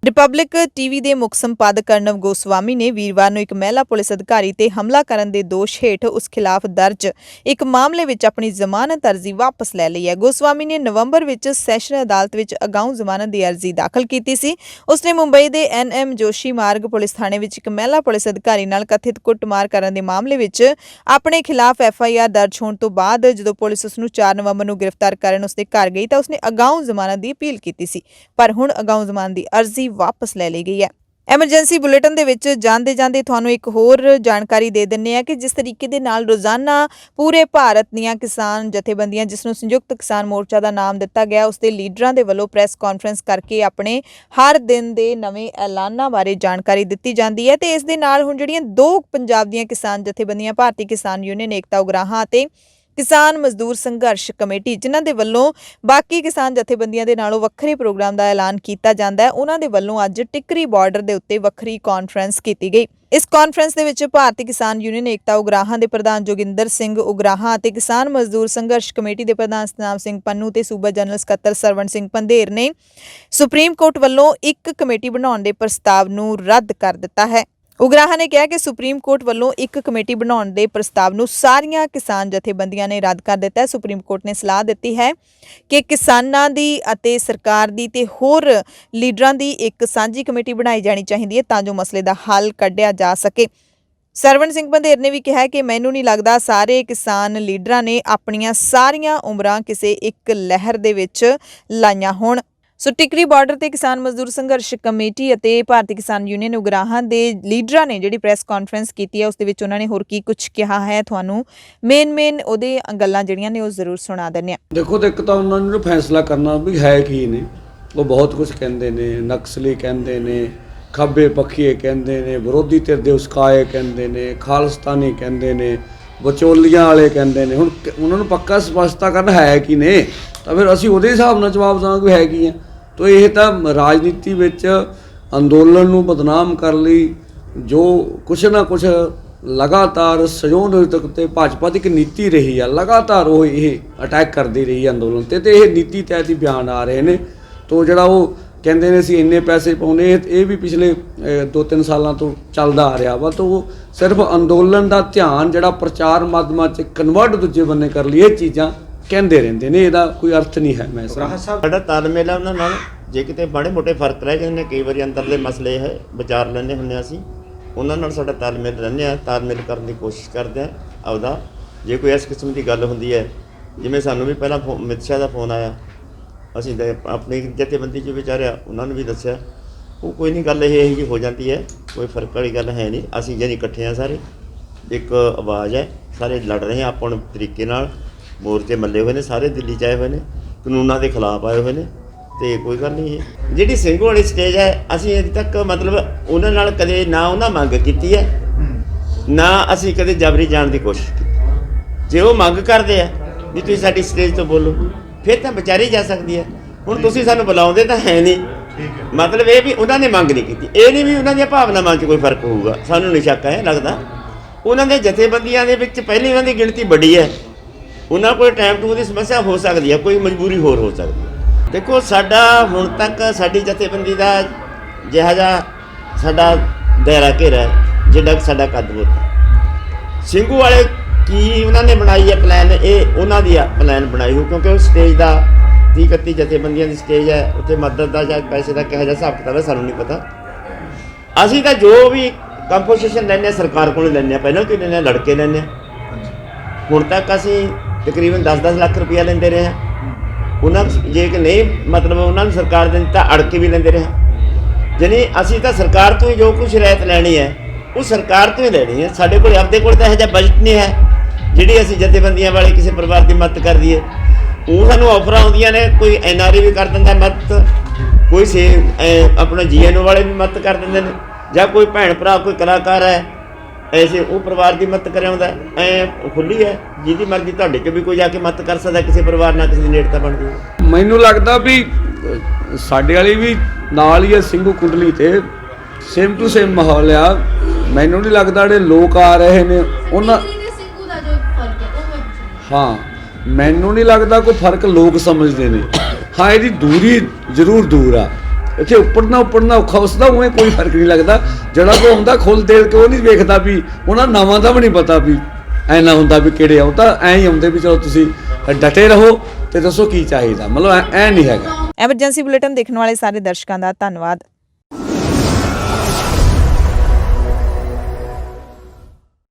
ਰਿਪਬਲਿਕ ਟੀਵੀ ਦੇ ਮੁੱਖ ਸੰਪਾਦਕ ਅਰਨਵ ਗੋਸਵਾਮੀ ਨੇ ਵੀਰਵਾਰ ਨੂੰ ਇੱਕ ਮਹਿਲਾ ਪੁਲਿਸ ਅਧਿਕਾਰੀ ਤੇ ਹਮਲਾ ਕਰਨ ਦੇ ਦੋਸ਼ ਹੇਠ ਉਸ ਖਿਲਾਫ ਦਰਜ ਇੱਕ ਮਾਮਲੇ ਵਿੱਚ ਆਪਣੀ ਜ਼ਮਾਨਤ ਅਰਜ਼ੀ ਵਾਪਸ ਲੈ ਲਈ ਹੈ। ਗੋਸਵਾਮੀ ਨੇ ਨਵੰਬਰ ਵਿੱਚ ਸੈਸ਼ਨ ਅਦਾਲਤ ਵਿੱਚ ਅਗਾਊਂ ਜ਼ਮਾਨਤ ਦੀ ਅਰਜ਼ੀ ਦਾਖਲ ਕੀਤੀ ਸੀ। ਉਸਨੇ ਮੁੰਬਈ ਦੇ NM ਜੋਸ਼ੀ ਮਾਰਗ ਪੁਲਿਸ ਥਾਣੇ ਵਿੱਚ ਇੱਕ ਮਹਿਲਾ ਪੁਲਿਸ ਅਧਿਕਾਰੀ ਨਾਲ ਕਥਿਤ ਕੁੱਟਮਾਰ ਕਰਨ ਦੇ ਮਾਮਲੇ ਵਿੱਚ ਆਪਣੇ ਖਿਲਾਫ FIR ਦਰਜ ਹੋਣ ਤੋਂ ਬਾਅਦ ਜਦੋਂ ਪੁਲਿਸ ਉਸ ਨੂੰ 4 ਨਵੰਬਰ ਨੂੰ ਗ੍ਰਿਫਤਾਰ ਕਰਨ ਉਸਦੇ ਘਰ ਗਈ ਤਾਂ ਉਸਨੇ ਅਗਾਊਂ ਜ਼ਮਾਨਤ ਦੀ ਅਪੀਲ ਕੀਤੀ ਸੀ, ਪਰ ਹੁਣ ਅਗਾਊਂ ਜ਼ਮਾਨਤ ਦੀ ਅਰਜ਼ੀ ਵਾਪਸ ਲੈ ਲਈ ਗਈ ਹੈ। ਐਮਰਜੈਂਸੀ ਬੁਲੇਟਿਨ ਦੇ ਵਿੱਚ ਜਾਂਦੇ ਤੁਹਾਨੂੰ ਇੱਕ ਹੋਰ ਜਾਣਕਾਰੀ ਦੇ ਦਿੰਨੇ ਆ ਕਿ ਜਿਸ ਤਰੀਕੇ ਦੇ ਨਾਲ ਰੋਜ਼ਾਨਾ ਪੂਰੇ ਭਾਰਤ ਦੀਆਂ ਕਿਸਾਨ ਜਥੇਬੰਦੀਆਂ, ਜਿਸ ਨੂੰ ਸੰਯੁਕਤ ਕਿਸਾਨ ਮੋਰਚਾ ਦਾ ਨਾਮ ਦਿੱਤਾ ਗਿਆ, ਉਸ ਦੇ ਲੀਡਰਾਂ ਦੇ ਵੱਲੋਂ ਪ੍ਰੈਸ ਕਾਨਫਰੰਸ ਕਰਕੇ ਆਪਣੇ ਹਰ ਦਿਨ ਦੇ ਨਵੇਂ ਐਲਾਨਾਂ ਬਾਰੇ ਜਾਣਕਾਰੀ ਦਿੱਤੀ ਜਾਂਦੀ ਹੈ ਤੇ ਇਸ ਦੇ ਨਾਲ ਹੁਣ ਜਿਹੜੀਆਂ 2 ਪੰਜਾਬ ਦੀਆਂ ਕਿਸਾਨ ਜਥੇਬੰਦੀਆਂ, ਭਾਰਤੀ ਕਿਸਾਨ ਯੂਨੀਅਨ ਏਕਤਾ ਉਗਰਾਹਾਂ ਅਤੇ ਕਿਸਾਨ ਮਜ਼ਦੂਰ ਸੰਘਰਸ਼ ਕਮੇਟੀ, ਜਿਨ੍ਹਾਂ ਦੇ ਵੱਲੋਂ ਬਾਕੀ ਕਿਸਾਨ ਜਥੇਬੰਦੀਆਂ ਦੇ ਨਾਲੋਂ ਵੱਖਰੇ ਪ੍ਰੋਗਰਾਮ ਦਾ ਐਲਾਨ ਕੀਤਾ ਜਾਂਦਾ ਹੈ, ਉਹਨਾਂ ਦੇ ਵੱਲੋਂ ਅੱਜ ਟਿੱਕਰੀ ਬਾਰਡਰ ਦੇ ਉੱਤੇ ਵੱਖਰੀ ਕਾਨਫਰੰਸ ਕੀਤੀ ਗਈ। ਇਸ ਕਾਨਫਰੰਸ ਦੇ ਵਿੱਚ ਭਾਰਤੀ ਕਿਸਾਨ ਯੂਨੀਅਨ ਏਕਤਾ ਉਗਰਾਹਾਂ ਦੇ ਪ੍ਰਧਾਨ ਜੋਗਿੰਦਰ ਸਿੰਘ ਉਗਰਾਹਾਂ ਅਤੇ ਕਿਸਾਨ ਮਜ਼ਦੂਰ ਸੰਘਰਸ਼ ਕਮੇਟੀ ਦੇ ਪ੍ਰਧਾਨ ਸਤਨਾਮ ਸਿੰਘ ਪੰਨੂ ਤੇ ਸੂਬਾ ਜਨਰਲ ਸਕੱਤਰ ਸਰਵਣ ਸਿੰਘ ਪੰਧੇਰ ਨੇ ਸੁਪਰੀਮ ਕੋਰਟ ਵੱਲੋਂ ਇੱਕ ਕਮੇਟੀ ਬਣਾਉਣ ਦੇ ਪ੍ਰਸਤਾਵ ਨੂੰ ਰੱਦ ਕਰ ਦਿੱਤਾ ਹੈ। ਉਗਰਾਹਾਂ ਨੇ ਕਿਹਾ ਕਿ ਸੁਪਰੀਮ ਕੋਰਟ ਵੱਲੋਂ ਇੱਕ ਕਮੇਟੀ ਬਣਾਉਣ ਦੇ ਪ੍ਰਸਤਾਵ ਨੂੰ ਸਾਰੀਆਂ ਕਿਸਾਨ ਜਥੇਬੰਦੀਆਂ ਨੇ ਰੱਦ ਕਰ ਦਿੱਤਾ ਹੈ। ਸੁਪਰੀਮ ਕੋਰਟ ਨੇ ਸਲਾਹ ਦਿੱਤੀ ਹੈ ਕਿ ਕਿਸਾਨਾਂ ਦੀ ਅਤੇ ਸਰਕਾਰ ਦੀ ਤੇ ਹੋਰ ਲੀਡਰਾਂ ਦੀ ਇੱਕ ਸਾਂਝੀ ਕਮੇਟੀ ਬਣਾਈ ਜਾਣੀ ਚਾਹੀਦੀ ਹੈ ਤਾਂ ਜੋ ਮਸਲੇ ਦਾ ਹੱਲ ਕੱਢਿਆ ਜਾ ਸਕੇ। ਸਰਵਣ ਸਿੰਘ ਪੰਧੇਰ ਨੇ ਵੀ ਕਿਹਾ ਕਿ ਮੈਨੂੰ ਨਹੀਂ ਲੱਗਦਾ ਸਾਰੇ ਕਿਸਾਨ ਲੀਡਰਾਂ ਨੇ ਆਪਣੀਆਂ ਸਾਰੀਆਂ ਉਮਰਾਂ ਕਿਸੇ ਇੱਕ ਲਹਿਰ ਦੇ ਵਿੱਚ ਲਾਈਆਂ ਹੋਣ। ਸੋ ਟਿੱਕਰੀ ਬਾਰਡਰ ਤੇ ਕਿਸਾਨ ਮਜ਼ਦੂਰ ਸੰਘਰਸ਼ ਕਮੇਟੀ ਅਤੇ ਭਾਰਤੀ ਕਿਸਾਨ ਯੂਨੀਅਨ ਉਗਰਾਹਾਂ ਦੇ ਲੀਡਰਾਂ ਨੇ ਜਿਹੜੀ ਪ੍ਰੈਸ ਕਾਨਫਰੰਸ ਕੀਤੀ ਹੈ, ਉਸ ਦੇ ਵਿੱਚ ਉਹਨਾਂ ਨੇ ਹੋਰ ਕੀ ਕੁਝ ਕਿਹਾ ਹੈ, ਤੁਹਾਨੂੰ ਮੇਨ ਉਹਦੇ ਗੱਲਾਂ ਜਿਹੜੀਆਂ ਨੇ ਉਹ ਜ਼ਰੂਰ ਸੁਣਾ ਦਿੰਦੇ ਆ। ਦੇਖੋ ਤੇ ਇੱਕ ਤਾਂ ਉਹਨਾਂ ਨੂੰ ਫੈਸਲਾ ਕਰਨਾ ਵੀ ਹੈ ਕੀ ਨੇ, ਉਹ ਬਹੁਤ ਕੁਝ ਕਹਿੰਦੇ ਨੇ, ਨਕਸਲੀ ਕਹਿੰਦੇ ਨੇ, ਖੱਬੇ ਪੱਖੀਏ ਕਹਿੰਦੇ ਨੇ, ਵਿਰੋਧੀ ਧਿਰ ਦੇ ਉਸਕਾਏ ਕਹਿੰਦੇ ਨੇ, ਖਾਲਿਸਤਾਨੀ ਕਹਿੰਦੇ ਨੇ, ਵਿਚੋਲੀਆਂ ਵਾਲੇ ਕਹਿੰਦੇ ਨੇ। ਹੁਣ ਉਹਨਾਂ ਨੂੰ ਪੱਕਾ ਸਪਸ਼ਟਤਾ ਕਰਨਾ ਹੈ ਕੀ ਨੇ, ਤਾਂ ਫਿਰ ਅਸੀਂ ਉਹਦੇ ਹਿਸਾਬ ਨਾਲ ਜਵਾਬ ਦੇਵਾਂਗੇ ਹੈ ਕੀ ਹੈ। ਤਾਂ ਇਹ ਤਾਂ ਰਾਜਨੀਤੀ ਵਿੱਚ ਅੰਦੋਲਨ ਨੂੰ ਬਦਨਾਮ ਕਰਨ ਲਈ ਜੋ ਕੁਛ ਨਾ ਕੁਛ ਲਗਾਤਾਰ ਸੰਯੋਜਕ ਤੇ ਭਾਜਪਾ ਦੀ ਇੱਕ ਨੀਤੀ ਰਹੀ ਆ, ਲਗਾਤਾਰ ਉਹ ਇਹ ਅਟੈਕ ਕਰਦੀ ਰਹੀ ਅੰਦੋਲਨ ਤੇ ਇਹ ਨੀਤੀ ਤਹਿਤ ਹੀ ਬਿਆਨ ਆ ਰਹੇ ਨੇ। ਤਾਂ ਜਿਹੜਾ ਉਹ ਕਹਿੰਦੇ ਨੇ ਅਸੀਂ ਇੰਨੇ ਪੈਸੇ ਪਾਉਂਦੇ, ਇਹ ਵੀ ਪਿਛਲੇ 2-3 ਸਾਲਾਂ ਤੋਂ ਚੱਲਦਾ ਆ ਰਿਹਾ ਵਾ। ਤਾਂ ਉਹ ਸਿਰਫ ਅੰਦੋਲਨ ਦਾ ਧਿਆਨ ਜਿਹੜਾ ਪ੍ਰਚਾਰ ਮਾਧਿਅਮਾਂ 'ਚ ਕਨਵਰਟ ਦੂਜੇ ਬੰਨੇ ਕਰ ਲਈ, ਇਹ ਚੀਜ਼ਾਂ ਕਹਿੰਦੇ ਰਹਿੰਦੇ ਨੇ, ਇਹਦਾ ਕੋਈ ਅਰਥ ਨਹੀਂ ਹੈ। ਮੈਂ ਸਮਝ ਸਾਡਾ ਤਾਲਮੇਲ ਹੈ ਉਹਨਾਂ ਨਾਲ। ਜੇ ਕਿਤੇ ਮਾੜੇ ਮੋਟੇ ਫਰਕ ਰਹਿ ਜਾਂਦੇ ਨੇ, ਕਈ ਵਾਰੀ ਅੰਦਰਲੇ ਮਸਲੇ ਹੈ ਵਿਚਾਰ ਲੈਂਦੇ ਹੁੰਦੇ ਅਸੀਂ, ਉਹਨਾਂ ਨਾਲ ਸਾਡਾ ਤਾਲਮੇਲ ਰਹਿੰਦੇ ਆ, ਤਾਲਮੇਲ ਕਰਨ ਦੀ ਕੋਸ਼ਿਸ਼ ਕਰਦੇ ਆ ਆਪਦਾ। ਜੇ ਕੋਈ ਇਸ ਕਿਸਮ ਦੀ ਗੱਲ ਹੁੰਦੀ ਹੈ, ਜਿਵੇਂ ਸਾਨੂੰ ਵੀ ਪਹਿਲਾਂ ਅਮਿਤ ਸ਼ਾਹ ਦਾ ਫੋਨ ਆਇਆ, ਅਸੀਂ ਆਪਣੀ ਜਥੇਬੰਦੀ 'ਚ ਵਿਚਾਰਿਆ, ਉਹਨਾਂ ਨੂੰ ਵੀ ਦੱਸਿਆ, ਉਹ ਕੋਈ ਨਹੀਂ ਗੱਲ ਇਹ ਜਿਹੀ ਹੋ ਜਾਂਦੀ ਹੈ, ਕੋਈ ਫਰਕ ਵਾਲੀ ਗੱਲ ਹੈ ਨਹੀਂ। ਅਸੀਂ ਜਾਨੀ ਇਕੱਠੇ ਆ ਸਾਰੇ, ਇੱਕ ਆਵਾਜ਼ ਹੈ, ਸਾਰੇ ਲੜ ਰਹੇ ਆ ਆਪਾਂ ਤਰੀਕੇ ਨਾਲ। ਮੋਰਚੇ ਮੱਲੇ ਹੋਏ ਨੇ ਸਾਰੇ, ਦਿੱਲੀ 'ਚ ਆਏ ਹੋਏ ਨੇ, ਕਾਨੂੰਨਾਂ ਦੇ ਖਿਲਾਫ ਆਏ ਹੋਏ ਨੇ, ਤੇ ਕੋਈ ਗੱਲ ਨਹੀਂ। ਇਹ ਜਿਹੜੀ ਸਿੰਘੂ ਵਾਲੀ ਸਟੇਜ ਹੈ, ਅਸੀਂ ਅਜੇ ਤੱਕ ਮਤਲਬ ਉਹਨਾਂ ਨਾਲ ਕਦੇ ਨਾ ਉਹਨਾਂ ਮੰਗ ਕੀਤੀ ਹੈ, ਨਾ ਅਸੀਂ ਕਦੇ ਜਬਰੀ ਜਾਣ ਦੀ ਕੋਸ਼ਿਸ਼ ਕੀਤੀ। ਜੇ ਉਹ ਮੰਗ ਕਰਦੇ ਆ ਵੀ ਤੁਸੀਂ ਸਾਡੀ ਸਟੇਜ ਤੋਂ ਬੋਲੋ, ਫਿਰ ਤਾਂ ਵਿਚਾਰੀ ਜਾ ਸਕਦੀ ਹੈ। ਹੁਣ ਤੁਸੀਂ ਸਾਨੂੰ ਬੁਲਾਉਂਦੇ ਤਾਂ ਹੈ ਨਹੀਂ, ਮਤਲਬ ਇਹ ਵੀ ਉਹਨਾਂ ਨੇ ਮੰਗ ਨਹੀਂ ਕੀਤੀ। ਇਹ ਨਹੀਂ ਵੀ ਉਹਨਾਂ ਦੀਆਂ ਭਾਵਨਾਵਾਂ 'ਚ ਕੋਈ ਫਰਕ ਹੋਊਗਾ, ਸਾਨੂੰ ਨਹੀਂ ਸ਼ੱਕ ਹੈ, ਲੱਗਦਾ ਉਹਨਾਂ ਦੇ ਜਥੇਬੰਦੀਆਂ ਦੇ ਵਿੱਚ ਪਹਿਲੀ ਉਹਨਾਂ ਦੀ ਗਿਣਤੀ ਵੱਡੀ ਹੈ। ਉਹਨਾਂ ਕੋਲ ਟਾਈਮ ਟੂ ਦੀ ਸਮੱਸਿਆ ਹੋ ਸਕਦੀ ਹੈ, ਕੋਈ ਮਜਬੂਰੀ ਹੋਰ ਹੋ ਸਕਦੀ ਹੈ। ਦੇਖੋ, ਸਾਡਾ ਹੁਣ ਤੱਕ ਸਾਡੀ ਜਥੇਬੰਦੀ ਦਾ ਜਿਹਾ ਜਿਹਾ ਸਾਡਾ ਦਾਇਰਾ ਘੇਰਾ ਹੈ, ਜਿਹੜਾ ਸਾਡਾ ਕੱਦ ਬੁੱਤ। ਸਿੰਘੂ ਵਾਲੇ ਕੀ ਉਹਨਾਂ ਨੇ ਬਣਾਈ ਹੈ ਪਲਾਨ, ਇਹ ਉਹਨਾਂ ਦੀ ਪਲਾਨ ਬਣਾਈ ਹੋ, ਕਿਉਂਕਿ ਉਹ ਸਟੇਜ ਦਾ 30-31 ਜਥੇਬੰਦੀਆਂ ਦੀ ਸਟੇਜ ਹੈ, ਉੱਥੇ ਮਦਦ ਦਾ ਜਾਂ ਪੈਸੇ ਦਾ ਕਿਹੋ ਜਿਹਾ ਹਿਸਾਬ ਕਿਤਾਬ ਹੈ ਸਾਨੂੰ ਨਹੀਂ ਪਤਾ। ਅਸੀਂ ਤਾਂ ਜੋ ਵੀ ਕੰਪੋਜੀਸ਼ਨ ਲੈਂਦੇ ਹਾਂ ਸਰਕਾਰ ਕੋਲੋਂ ਲੈਂਦੇ ਹਾਂ, ਪਹਿਲਾਂ ਕਿ ਲੈਂਦੇ ਹਾਂ, ਲੜ ਕੇ ਲੈਂਦੇ ਹਾਂ। ਹੁਣ ਤੱਕ ਅਸੀਂ ਤਕਰੀਬਨ 10-10 ਲੱਖ ਰੁਪਇਆ ਲੈਂਦੇ ਰਹੇ ਹਾਂ। ਉਹਨਾਂ ਜੇ ਕਿ ਨਹੀਂ ਮਤਲਬ ਉਹਨਾਂ ਨੂੰ ਸਰਕਾਰ ਦੇ ਦਿੱਤਾ, ਅੜ ਕੇ ਵੀ ਲੈਂਦੇ ਰਹੇ। ਜਾਨੀ ਅਸੀਂ ਤਾਂ ਸਰਕਾਰ ਤੋਂ ਹੀ ਜੋ ਕੁਛ ਰਿਆਇਤ ਲੈਣੀ ਹੈ, ਉਹ ਸਰਕਾਰ ਤੋਂ ਹੀ ਲੈਣੀ ਹੈ। ਸਾਡੇ ਕੋਲ ਆਪਦੇ ਕੋਲ ਤਾਂ ਇਹੋ ਜਿਹਾ ਬਜਟ ਨਹੀਂ ਹੈ ਜਿਹੜੀ ਅਸੀਂ ਜਥੇਬੰਦੀਆਂ ਵਾਲੇ ਕਿਸੇ ਪਰਿਵਾਰ ਦੀ ਮਦਦ ਕਰ ਦਈਏ। ਉਹ ਸਾਨੂੰ ਆਫਰਾਂ ਆਉਂਦੀਆਂ ਨੇ, ਕੋਈ NRI ਵੀ ਕਰ ਦਿੰਦਾ ਮਦਦ, ਕੋਈ ਆਪਣਾ GNO ਵਾਲੇ ਵੀ ਮਦਦ ਕਰ ਦਿੰਦੇ ਨੇ, ਜਾਂ ਕੋਈ ਭੈਣ ਭਰਾ ਕੋਈ ਕਲਾਕਾਰ ਹੈ ਐਸੇ ਉਹ ਪਰਿਵਾਰ ਦੀ ਮਦਦ ਕਰ ਆਉਂਦਾ। ਐ ਖੁੱਲੀ ਹੈ, ਜਿਹਦੀ ਮਰਜ਼ੀ ਤੁਹਾਡੇ 'ਚ ਵੀ ਕੋਈ ਜਾ ਕੇ ਮਦਦ ਕਰ ਸਕਦਾ, ਕਿਸੇ ਪਰਿਵਾਰ ਨਾਲ ਕਿਸੇ ਦੀ ਨੇੜਤਾ ਬਣ ਜਾਊ। ਮੈਨੂੰ ਲੱਗਦਾ ਵੀ ਸਾਡੇ ਵਾਲੀ ਵੀ ਨਾਲ ਹੀ ਹੈ ਸਿੰਘੂ ਕੁੰਡਲੀ ਤੇ, ਸੇਮ ਟੂ ਸੇਮ ਮਾਹੌਲ ਆ। ਮੈਨੂੰ ਨਹੀਂ ਲੱਗਦਾ ਜਿਹੜੇ ਲੋਕ ਆ ਰਹੇ ਨੇ ਉਹਨਾਂ, ਹਾਂ ਮੈਨੂੰ ਨਹੀਂ ਲੱਗਦਾ ਕੋਈ ਫਰਕ ਲੋਕ ਸਮਝਦੇ ਨੇ। ਹਾਂ, ਇਹਦੀ ਦੂਰੀ ਜ਼ਰੂਰ ਦੂਰ ਆ, ਇੱਥੇ ਉੱਪੜਨਾ ਔਖਾ, ਉਸਦਾ ਉਵੇਂ ਕੋਈ ਫਰਕ ਨਹੀਂ ਲੱਗਦਾ। ਜਿਹੜਾ ਕੋ ਹੁੰਦਾ ਖੁੱਲ ਦੇਲ ਕੇ ਉਹ ਨਹੀਂ ਵੇਖਦਾ ਵੀ ਉਹਨਾਂ ਨਾਵਾਂ ਦਾ ਵੀ ਨਹੀਂ ਪਤਾ ਵੀ ਐਨਾ ਹੁੰਦਾ ਵੀ ਕਿਹੜੇ ਆਉ, ਤਾਂ ਐਂ ਹੀ ਆਉਂਦੇ ਵੀ ਚਲੋ ਤੁਸੀਂ ਡਟੇ ਰਹੋ ਤੇ ਦੱਸੋ ਕੀ ਚਾਹੀਦਾ, ਮਤਲਬ ਐ ਨਹੀਂ ਹੈਗਾ। ਐਮਰਜੈਂਸੀ ਬੁਲੇਟਿਨ ਦੇਖਣ ਵਾਲੇ ਸਾਰੇ ਦਰਸ਼ਕਾਂ ਦਾ ਧੰਨਵਾਦ।